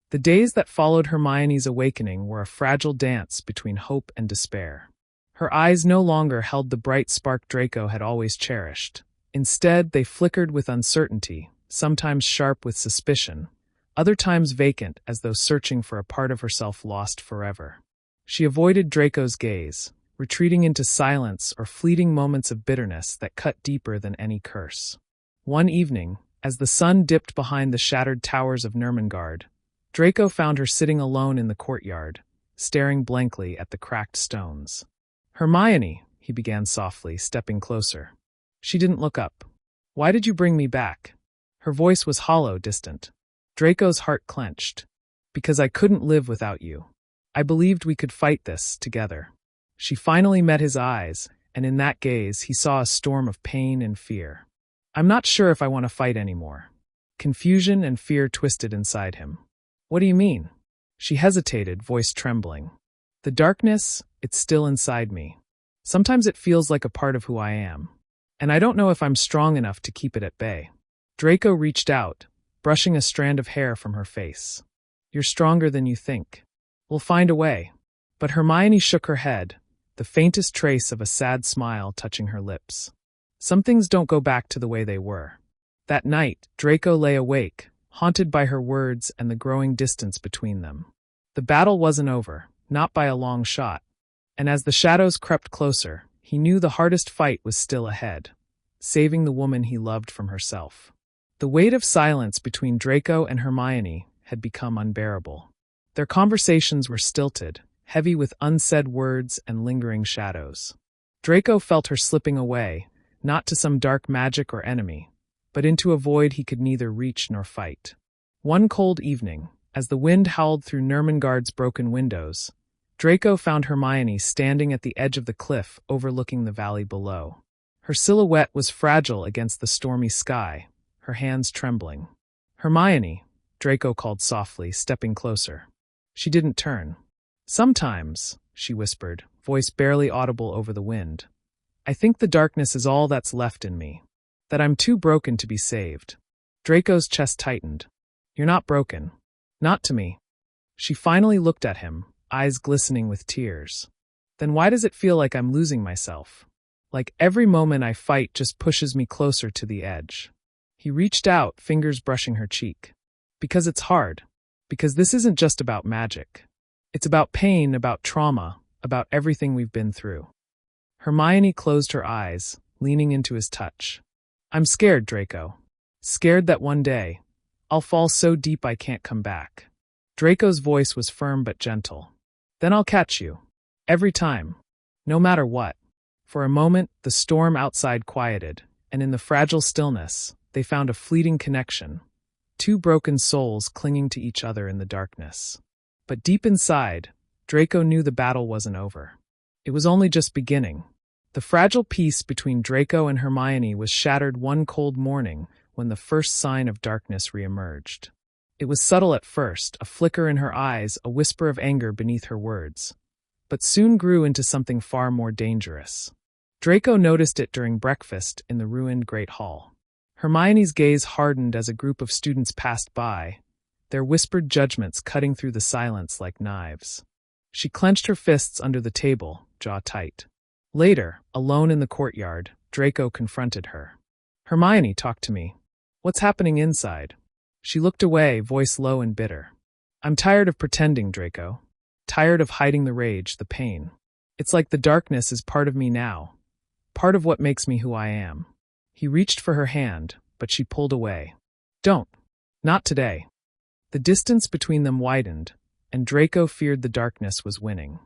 The days that followed Hermione's awakening were a fragile dance between hope and despair. Her eyes no longer held the bright spark Draco had always cherished. Instead, they flickered with uncertainty, sometimes sharp with suspicion, other times vacant as though searching for a part of herself lost forever. She avoided Draco's gaze, retreating into silence or fleeting moments of bitterness that cut deeper than any curse. One evening, as the sun dipped behind the shattered towers of Nurmengard, Draco found her sitting alone in the courtyard, staring blankly at the cracked stones. Hermione, he began softly, stepping closer. She didn't look up. Why did you bring me back? Her voice was hollow, distant. Draco's heart clenched. Because I couldn't live without you. I believed we could fight this together. She finally met his eyes, and in that gaze he saw a storm of pain and fear. I'm not sure if I want to fight anymore. Confusion and fear twisted inside him. What do you mean? She hesitated, voice trembling. The darkness, it's still inside me. Sometimes it feels like a part of who I am. And I don't know if I'm strong enough to keep it at bay. Draco reached out, brushing a strand of hair from her face. You're stronger than you think. We'll find a way. But Hermione shook her head, the faintest trace of a sad smile touching her lips. Some things don't go back to the way they were. That night, Draco lay awake, haunted by her words and the growing distance between them. The battle wasn't over, not by a long shot. And as the shadows crept closer, he knew the hardest fight was still ahead, saving the woman he loved from herself. The weight of silence between Draco and Hermione had become unbearable. Their conversations were stilted, heavy with unsaid words and lingering shadows. Draco felt her slipping away, not to some dark magic or enemy, but into a void he could neither reach nor fight. One cold evening, As the wind howled through Nermangard's broken windows, Draco found Hermione standing at the edge of the cliff overlooking the valley below. Her silhouette was fragile against the stormy sky, her hands trembling. "Hermione," Draco called softly, stepping closer. She didn't turn. "Sometimes," she whispered, voice barely audible over the wind, "I think the darkness is all that's left in me. That I'm too broken to be saved." Draco's chest tightened. "You're not broken. Not to me." She finally looked at him, eyes glistening with tears. "Then why does it feel like I'm losing myself? Like every moment I fight just pushes me closer to the edge." He reached out, fingers brushing her cheek. "Because it's hard. Because this isn't just about magic. It's about pain, about trauma, about everything we've been through." Hermione closed her eyes, leaning into his touch. "I'm scared, Draco. Scared that one day, I'll fall so deep I can't come back." Draco's voice was firm but gentle. "Then I'll catch you. Every time. No matter what." For a moment, the storm outside quieted, and in the fragile stillness, they found a fleeting connection. Two broken souls clinging to each other in the darkness. But deep inside, Draco knew the battle wasn't over. It was only just beginning. The fragile peace between Draco and Hermione was shattered one cold morning when the first sign of darkness reemerged. It was subtle at first, a flicker in her eyes, a whisper of anger beneath her words, but soon grew into something far more dangerous. Draco noticed it during breakfast in the ruined Great Hall. Hermione's gaze hardened as a group of students passed by, their whispered judgments cutting through the silence like knives. She clenched her fists under the table, jaw tight. Later, alone in the courtyard, Draco confronted her. "Hermione, talk to me. What's happening inside?" She looked away, voice low and bitter. "I'm tired of pretending, Draco. Tired of hiding the rage, the pain. It's like the darkness is part of me now. Part of what makes me who I am." He reached for her hand, but she pulled away. "Don't. Not today." The distance between them widened, and Draco feared the darkness was winning.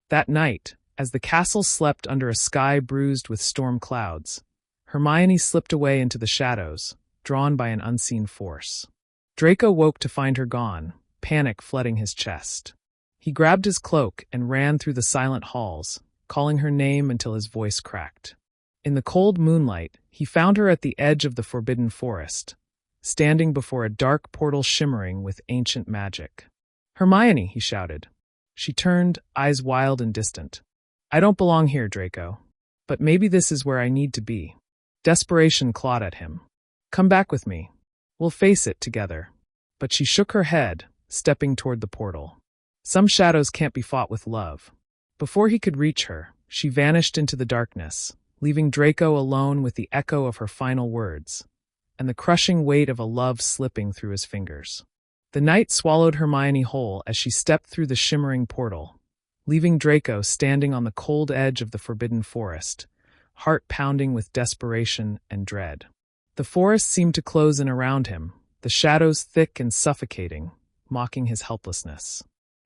That night, as the castle slept under a sky bruised with storm clouds, Hermione slipped away into the shadows, drawn by an unseen force. Draco woke to find her gone, panic flooding his chest. He grabbed his cloak and ran through the silent halls, calling her name until his voice cracked. In the cold moonlight, he found her at the edge of the forbidden forest, standing before a dark portal shimmering with ancient magic. "Hermione," he shouted. She turned, eyes wild and distant. "I don't belong here, Draco. But maybe this is where I need to be." Desperation clawed at him. "Come back with me. We'll face it together." But she shook her head, stepping toward the portal. Some shadows can't be fought with love. Before he could reach her, she vanished into the darkness, leaving Draco alone with the echo of her final words, and the crushing weight of a love slipping through his fingers. The night swallowed Hermione whole as she stepped through the shimmering portal, leaving Draco standing on the cold edge of the forbidden forest, heart pounding with desperation and dread. The forest seemed to close in around him, the shadows thick and suffocating, mocking his helplessness.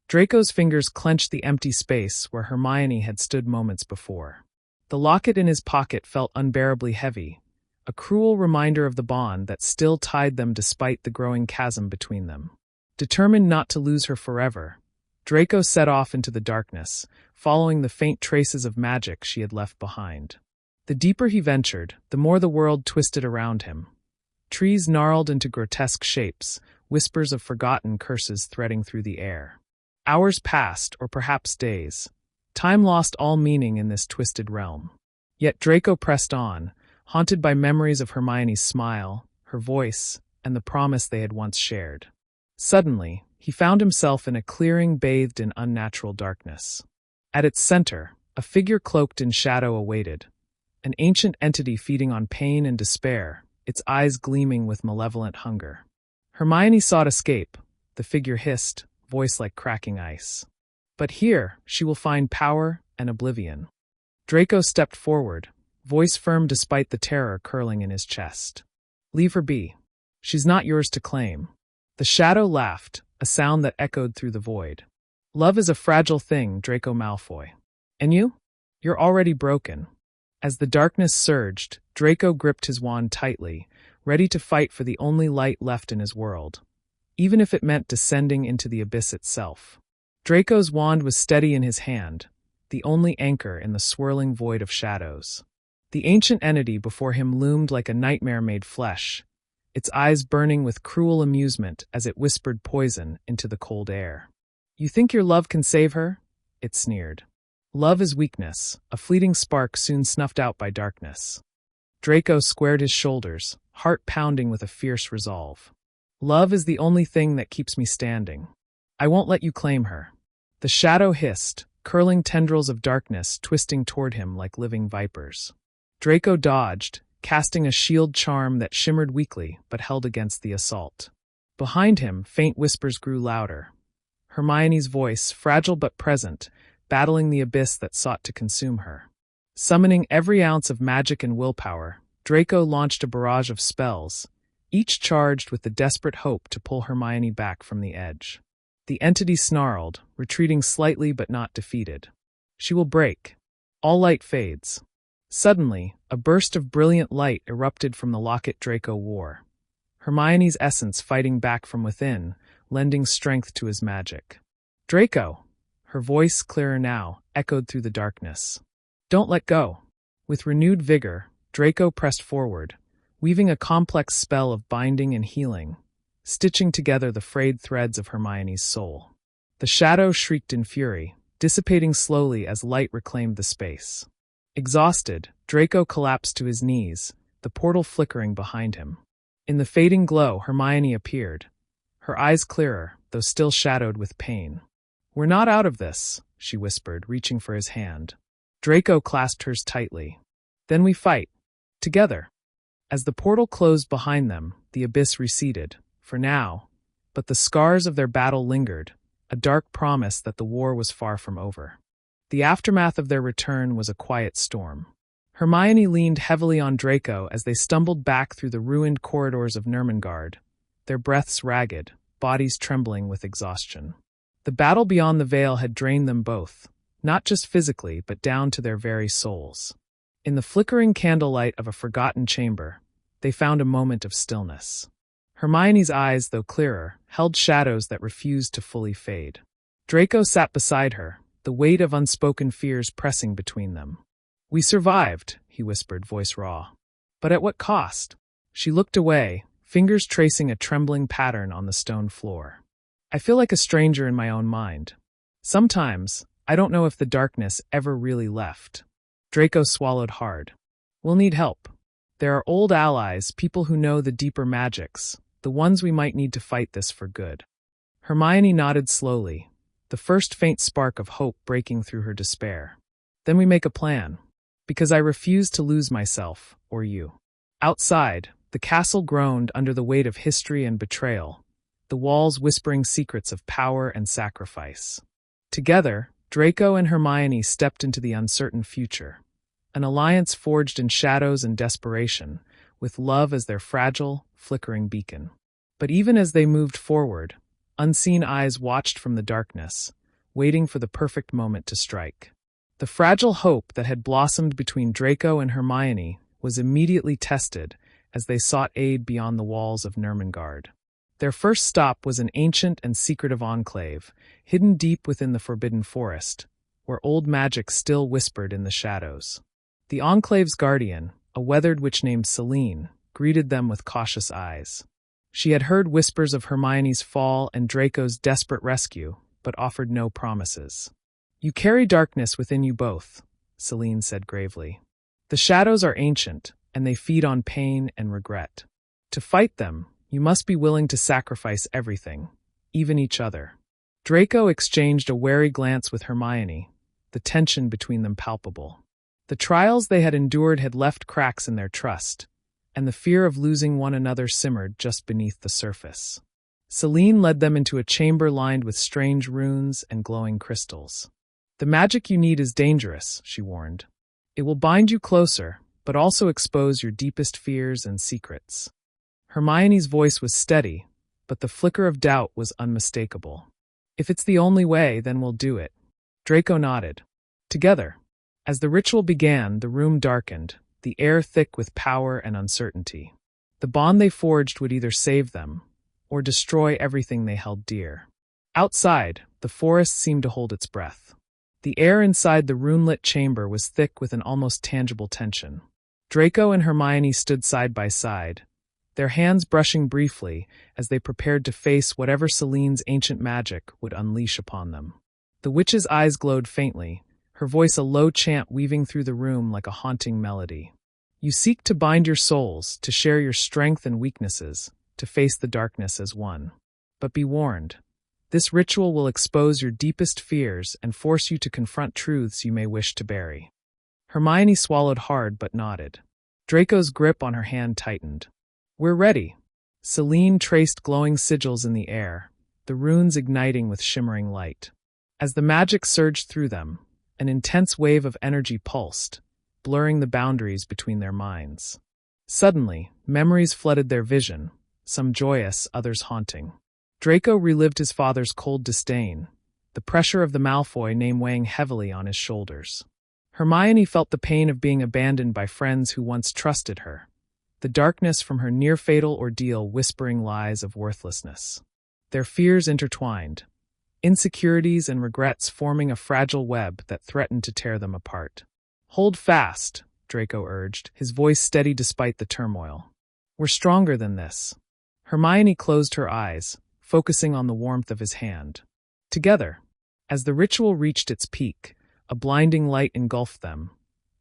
Draco's fingers clenched the empty space where Hermione had stood moments before. The locket in his pocket felt unbearably heavy, a cruel reminder of the bond that still tied them despite the growing chasm between them. Determined not to lose her forever, Draco set off into the darkness, following the faint traces of magic she had left behind. The deeper he ventured, the more the world twisted around him. Trees gnarled into grotesque shapes, whispers of forgotten curses threading through the air. Hours passed, or perhaps days. Time lost all meaning in this twisted realm. Yet Draco pressed on, haunted by memories of Hermione's smile, her voice, and the promise they had once shared. Suddenly, he found himself in a clearing bathed in unnatural darkness. At its center, a figure cloaked in shadow awaited, an ancient entity feeding on pain and despair, its eyes gleaming with malevolent hunger. Hermione sought escape, the figure hissed, voice like cracking ice. But here, she will find power and oblivion. Draco stepped forward, voice firm despite the terror curling in his chest. "Leave her be. She's not yours to claim." The shadow laughed, a sound that echoed through the void. "Love is a fragile thing, Draco Malfoy. And you? You're already broken." As the darkness surged, Draco gripped his wand tightly, ready to fight for the only light left in his world. even if it meant descending into the abyss itself. Draco's wand was steady in his hand, the only anchor in the swirling void of shadows. The ancient entity before him loomed like a nightmare made flesh, its eyes burning with cruel amusement as it whispered poison into the cold air. "You think your love can save her?" it sneered. "Love is weakness, a fleeting spark soon snuffed out by darkness." Draco squared his shoulders, heart pounding with a fierce resolve. "Love is the only thing that keeps me standing. I won't let you claim her." The shadow hissed, curling tendrils of darkness twisting toward him like living vipers. Draco dodged, casting a shield charm that shimmered weakly but held against the assault. Behind him, faint whispers grew louder. Hermione's voice, fragile but present, battling the abyss that sought to consume her. Summoning every ounce of magic and willpower, Draco launched a barrage of spells, each charged with the desperate hope to pull Hermione back from the edge. The entity snarled, retreating slightly but not defeated. "She will break." All light fades. Suddenly, a burst of brilliant light erupted from the locket Draco wore. Hermione's essence fighting back from within, lending strength to his magic. "Draco!" Her voice, clearer now, echoed through the darkness. "Don't let go." With renewed vigor, Draco pressed forward, weaving a complex spell of binding and healing, stitching together the frayed threads of Hermione's soul. The shadow shrieked in fury, dissipating slowly as light reclaimed the space. Exhausted, Draco collapsed to his knees, the portal flickering behind him. In the fading glow, Hermione appeared, her eyes clearer, though still shadowed with pain. "We're not out of this," she whispered, reaching for his hand. Draco clasped hers tightly. "Then we fight. Together." As the portal closed behind them, the abyss receded, for now, but the scars of their battle lingered, a dark promise that the war was far from over. The aftermath of their return was a quiet storm. Hermione leaned heavily on Draco as they stumbled back through the ruined corridors of Nurmengard, their breaths ragged, bodies trembling with exhaustion. The battle beyond the veil had drained them both, not just physically but down to their very souls. In the flickering candlelight of a forgotten chamber, they found a moment of stillness. Hermione's eyes, though clearer, held shadows that refused to fully fade. Draco sat beside her, the weight of unspoken fears pressing between them. "We survived," he whispered, voice raw. "But at what cost?" She looked away, fingers tracing a trembling pattern on the stone floor. "I feel like a stranger in my own mind. Sometimes, I don't know if the darkness ever really left." Draco swallowed hard. "We'll need help. There are old allies, people who know the deeper magics, the ones we might need to fight this for good." Hermione nodded slowly, the first faint spark of hope breaking through her despair. "Then we make a plan. Because I refuse to lose myself, or you." Outside, the castle groaned under the weight of history and betrayal, the walls whispering secrets of power and sacrifice. Together, Draco and Hermione stepped into the uncertain future, an alliance forged in shadows and desperation, with love as their fragile, flickering beacon. But even as they moved forward, unseen eyes watched from the darkness, waiting for the perfect moment to strike. The fragile hope that had blossomed between Draco and Hermione was immediately tested as they sought aid beyond the walls of Nurmengard. Their first stop was an ancient and secretive enclave, hidden deep within the Forbidden Forest, where old magic still whispered in the shadows. The enclave's guardian, a weathered witch named Celine, greeted them with cautious eyes. She had heard whispers of Hermione's fall and Draco's desperate rescue, but offered no promises. "You carry darkness within you both," Celine said gravely. "The shadows are ancient, and they feed on pain and regret. To fight them, you must be willing to sacrifice everything, even each other." Draco exchanged a wary glance with Hermione, the tension between them palpable. The trials they had endured had left cracks in their trust, and the fear of losing one another simmered just beneath the surface. Celine led them into a chamber lined with strange runes and glowing crystals. "The magic you need is dangerous," she warned. "It will bind you closer, but also expose your deepest fears and secrets." Hermione's voice was steady, but the flicker of doubt was unmistakable. "If it's the only way, then we'll do it." Draco nodded. Together. As the ritual began, the room darkened, the air thick with power and uncertainty. The bond they forged would either save them, or destroy everything they held dear. Outside, the forest seemed to hold its breath. The air inside the rune-lit chamber was thick with an almost tangible tension. Draco and Hermione stood side by side, their hands brushing briefly as they prepared to face whatever Celine's ancient magic would unleash upon them. The witch's eyes glowed faintly, her voice a low chant weaving through the room like a haunting melody. You seek to bind your souls, to share your strength and weaknesses, to face the darkness as one. But be warned, this ritual will expose your deepest fears and force you to confront truths you may wish to bury. Hermione swallowed hard but nodded. Draco's grip on her hand tightened. We're ready. Celine traced glowing sigils in the air, the runes igniting with shimmering light. As the magic surged through them, an intense wave of energy pulsed, blurring the boundaries between their minds. Suddenly, memories flooded their vision, some joyous, others haunting. Draco relived his father's cold disdain, the pressure of the Malfoy name weighing heavily on his shoulders. Hermione felt the pain of being abandoned by friends who once trusted her, the darkness from her near-fatal ordeal whispering lies of worthlessness. Their fears intertwined, insecurities and regrets forming a fragile web that threatened to tear them apart. Hold fast, Draco urged, his voice steady despite the turmoil. We're stronger than this. Hermione closed her eyes, focusing on the warmth of his hand. Together, as the ritual reached its peak, a blinding light engulfed them,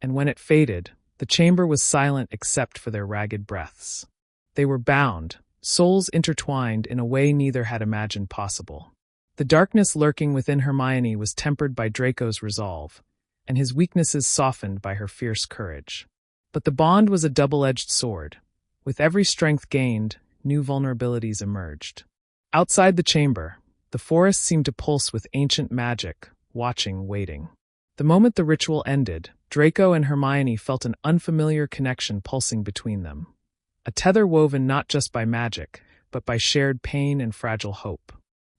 and when it faded, the chamber was silent except for their ragged breaths. They were bound, souls intertwined in a way neither had imagined possible. The darkness lurking within Hermione was tempered by Draco's resolve, and his weaknesses softened by her fierce courage. But the bond was a double-edged sword. With every strength gained, new vulnerabilities emerged. Outside the chamber, the forest seemed to pulse with ancient magic, watching, waiting. The moment the ritual ended, Draco and Hermione felt an unfamiliar connection pulsing between them. A tether woven not just by magic, but by shared pain and fragile hope.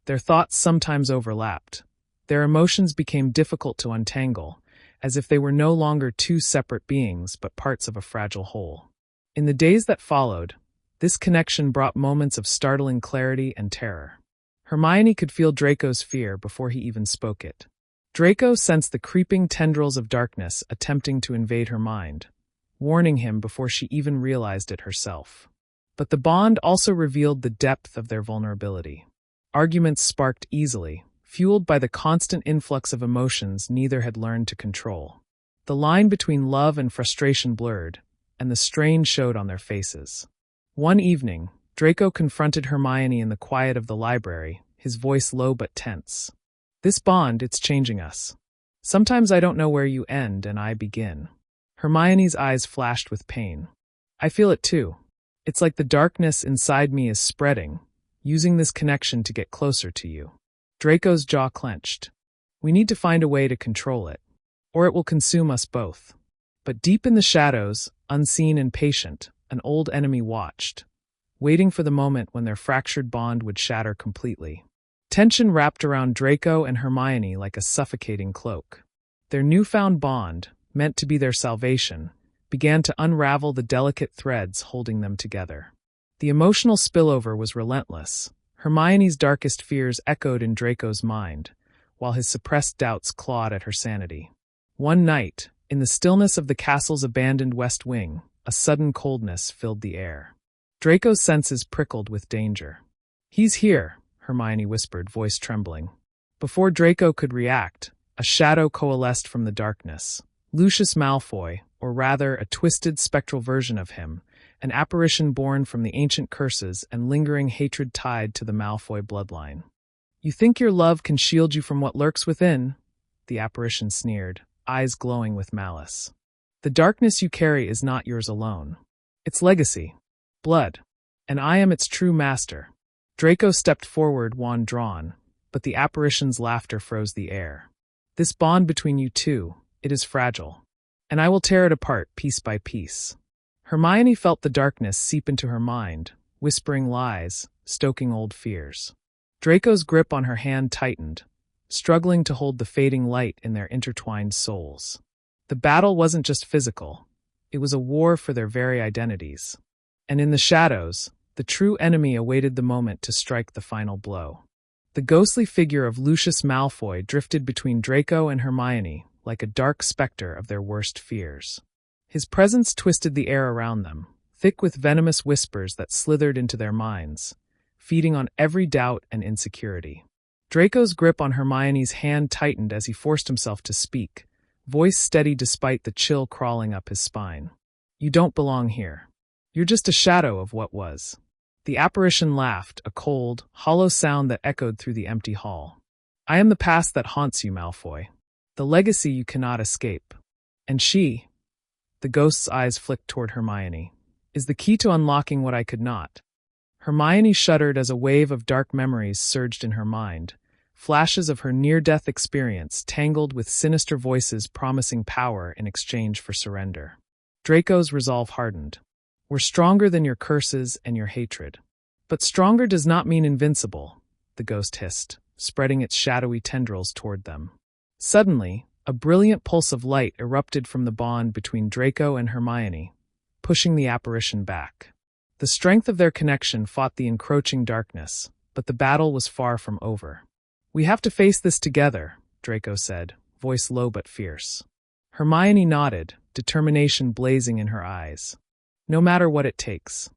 Their thoughts sometimes overlapped. Their emotions became difficult to untangle, as if they were no longer two separate beings but parts of a fragile whole. In the days that followed, this connection brought moments of startling clarity and terror. Hermione could feel Draco's fear before he even spoke it. Draco sensed the creeping tendrils of darkness attempting to invade her mind, warning him before she even realized it herself. But the bond also revealed the depth of their vulnerability. Arguments sparked easily, fueled by the constant influx of emotions neither had learned to control. The line between love and frustration blurred, and the strain showed on their faces. One evening, Draco confronted Hermione in the quiet of the library, his voice low but tense. This bond, it's changing us. Sometimes I don't know where you end and I begin. Hermione's eyes flashed with pain. I feel it too. It's like the darkness inside me is spreading, using this connection to get closer to you. Draco's jaw clenched. We need to find a way to control it, or it will consume us both. But deep in the shadows, unseen and patient, an old enemy watched, waiting for the moment when their fractured bond would shatter completely. Tension wrapped around Draco and Hermione like a suffocating cloak. Their newfound bond, meant to be their salvation, began to unravel the delicate threads holding them together. The emotional spillover was relentless. Hermione's darkest fears echoed in Draco's mind, while his suppressed doubts clawed at her sanity. One night, in the stillness of the castle's abandoned west wing, a sudden coldness filled the air. Draco's senses prickled with danger. He's here, Hermione whispered, voice trembling. Before Draco could react, a shadow coalesced from the darkness. Lucius Malfoy, or rather a twisted spectral version of him, an apparition born from the ancient curses and lingering hatred tied to the Malfoy bloodline. You think your love can shield you from what lurks within? The apparition sneered, eyes glowing with malice. The darkness you carry is not yours alone. It's legacy, blood, and I am its true master. Draco stepped forward, wand drawn, but the apparition's laughter froze the air. This bond between you two, it is fragile, and I will tear it apart piece by piece. Hermione felt the darkness seep into her mind, whispering lies, stoking old fears. Draco's grip on her hand tightened, struggling to hold the fading light in their intertwined souls. The battle wasn't just physical, it was a war for their very identities. And in the shadows, The true enemy awaited the moment to strike the final blow. The ghostly figure of Lucius Malfoy drifted between Draco and Hermione like a dark specter of their worst fears. His presence twisted the air around them, thick with venomous whispers that slithered into their minds, feeding on every doubt and insecurity. Draco's grip on Hermione's hand tightened as he forced himself to speak, voice steady despite the chill crawling up his spine. "You don't belong here. You're just a shadow of what was." The apparition laughed, a cold, hollow sound that echoed through the empty hall. "I am the past that haunts you, Malfoy. The legacy you cannot escape. And she," the ghost's eyes flicked toward Hermione, "is the key to unlocking what I could not." Hermione shuddered as a wave of dark memories surged in her mind, flashes of her near-death experience tangled with sinister voices promising power in exchange for surrender. Draco's resolve hardened. "We're stronger than your curses and your hatred." "But stronger does not mean invincible," the ghost hissed, spreading its shadowy tendrils toward them. Suddenly, a brilliant pulse of light erupted from the bond between Draco and Hermione, pushing the apparition back. The strength of their connection fought the encroaching darkness, but the battle was far from over. "We have to face this together," Draco said, voice low but fierce. Hermione nodded, determination blazing in her eyes. "No matter what it takes."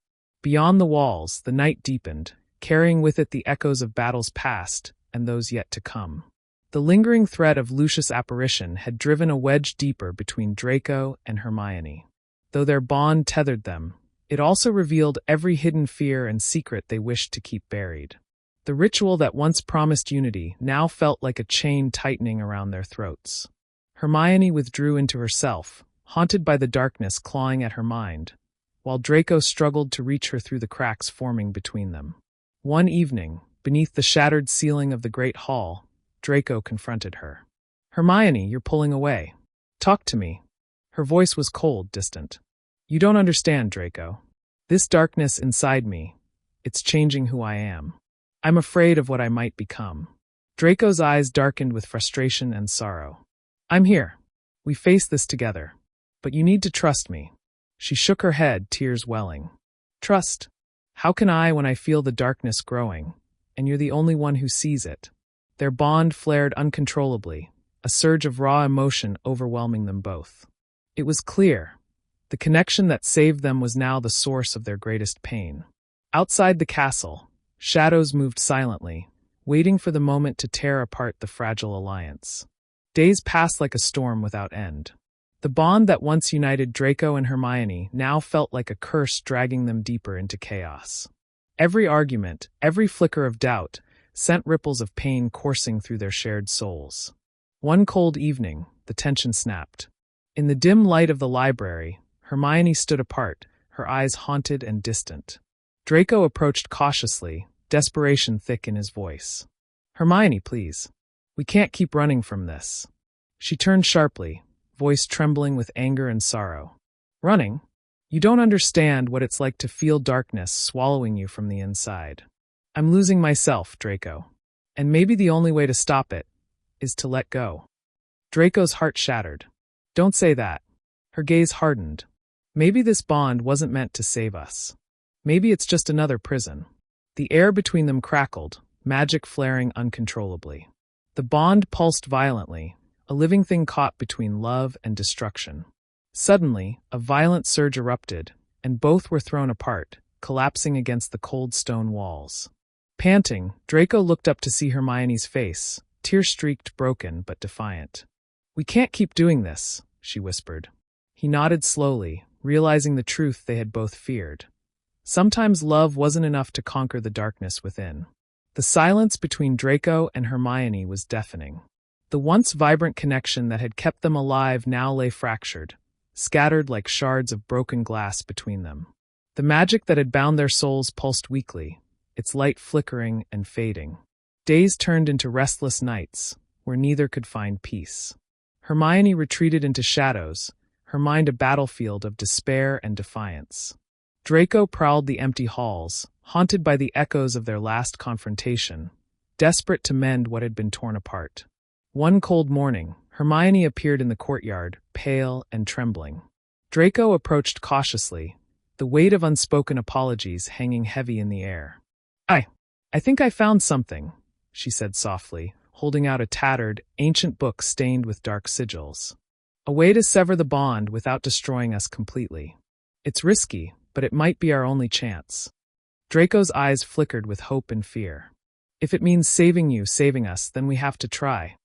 Beyond the walls, the night deepened, carrying with it the echoes of battles past and those yet to come. The lingering threat of Lucius' apparition had driven a wedge deeper between Draco and Hermione. Though their bond tethered them, it also revealed every hidden fear and secret they wished to keep buried. The ritual that once promised unity now felt like a chain tightening around their throats. Hermione withdrew into herself, haunted by the darkness clawing at her mind, while Draco struggled to reach her through the cracks forming between them. One evening, beneath the shattered ceiling of the great hall, Draco confronted her. "Hermione, you're pulling away. Talk to me." Her voice was cold, distant. "You don't understand, Draco. This darkness inside me, it's changing who I am. I'm afraid of what I might become." Draco's eyes darkened with frustration and sorrow. "I'm here. We face this together. But you need to trust me." She shook her head, tears welling. "Trust? How can I when I feel the darkness growing, and you're the only one who sees it?" Their bond flared uncontrollably, a surge of raw emotion overwhelming them both. It was clear. The connection that saved them was now the source of their greatest pain. Outside the castle, shadows moved silently, waiting for the moment to tear apart the fragile alliance. Days passed like a storm without end. The bond that once united Draco and Hermione now felt like a curse dragging them deeper into chaos. Every argument, every flicker of doubt, sent ripples of pain coursing through their shared souls. One cold evening, the tension snapped. In the dim light of the library, Hermione stood apart, her eyes haunted and distant. Draco approached cautiously, desperation thick in his voice. "Hermione, please. We can't keep running from this." She turned sharply, voice trembling with anger and sorrow. "Running? You don't understand what it's like to feel darkness swallowing you from the inside. I'm losing myself, Draco. And maybe the only way to stop it is to let go." Draco's heart shattered. "Don't say that." Her gaze hardened. "Maybe this bond wasn't meant to save us. Maybe it's just another prison." The air between them crackled, magic flaring uncontrollably. The bond pulsed violently, a living thing caught between love and destruction. Suddenly, a violent surge erupted, and both were thrown apart, collapsing against the cold stone walls. Panting, Draco looked up to see Hermione's face, tear-streaked, broken, but defiant. "We can't keep doing this," she whispered. He nodded slowly, realizing the truth they had both feared. Sometimes love wasn't enough to conquer the darkness within. The silence between Draco and Hermione was deafening. The once vibrant connection that had kept them alive now lay fractured, scattered like shards of broken glass between them. The magic that had bound their souls pulsed weakly, its light flickering and fading. Days turned into restless nights, where neither could find peace. Hermione retreated into shadows, her mind a battlefield of despair and defiance. Draco prowled the empty halls, haunted by the echoes of their last confrontation, desperate to mend what had been torn apart. One cold morning, Hermione appeared in the courtyard, pale and trembling. Draco approached cautiously, the weight of unspoken apologies hanging heavy in the air. I think I found something, she said softly, holding out a tattered, ancient book stained with dark sigils. A way to sever the bond without destroying us completely. It's risky, but it might be our only chance. Draco's eyes flickered with hope and fear. If it means saving you, saving us, then we have to try.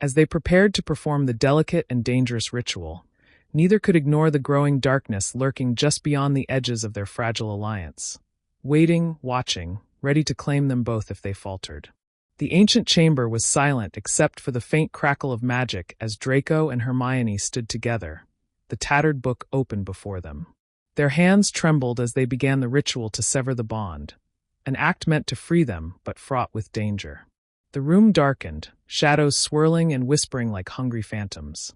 As they prepared to perform the delicate and dangerous ritual, neither could ignore the growing darkness lurking just beyond the edges of their fragile alliance. Waiting, watching, ready to claim them both if they faltered. The ancient chamber was silent except for the faint crackle of magic as Draco and Hermione stood together, the tattered book open before them. Their hands trembled as they began the ritual to sever the bond, an act meant to free them but fraught with danger. The room darkened, shadows swirling and whispering like hungry phantoms.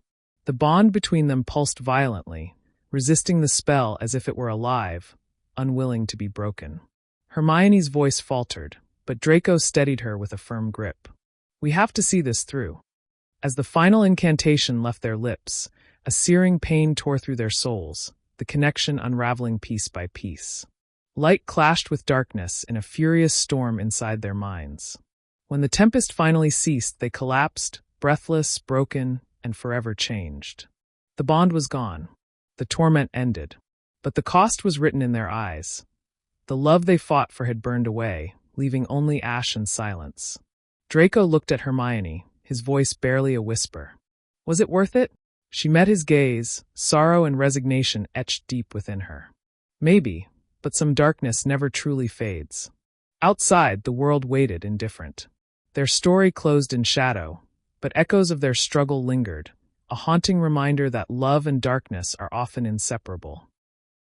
The bond between them pulsed violently, resisting the spell as if it were alive, unwilling to be broken. Hermione's voice faltered, but Draco steadied her with a firm grip. We have to see this through. As the final incantation left their lips, a searing pain tore through their souls, the connection unraveling piece by piece. Light clashed with darkness in a furious storm inside their minds. When the tempest finally ceased, they collapsed, breathless, broken, and forever changed. The bond was gone. The torment ended. But the cost was written in their eyes. The love they fought for had burned away, leaving only ash and silence. Draco looked at Hermione, his voice barely a whisper. Was it worth it? She met his gaze, sorrow and resignation etched deep within her. Maybe, but some darkness never truly fades. Outside, the world waited indifferent. Their story closed in shadow, but echoes of their struggle lingered, a haunting reminder that love and darkness are often inseparable.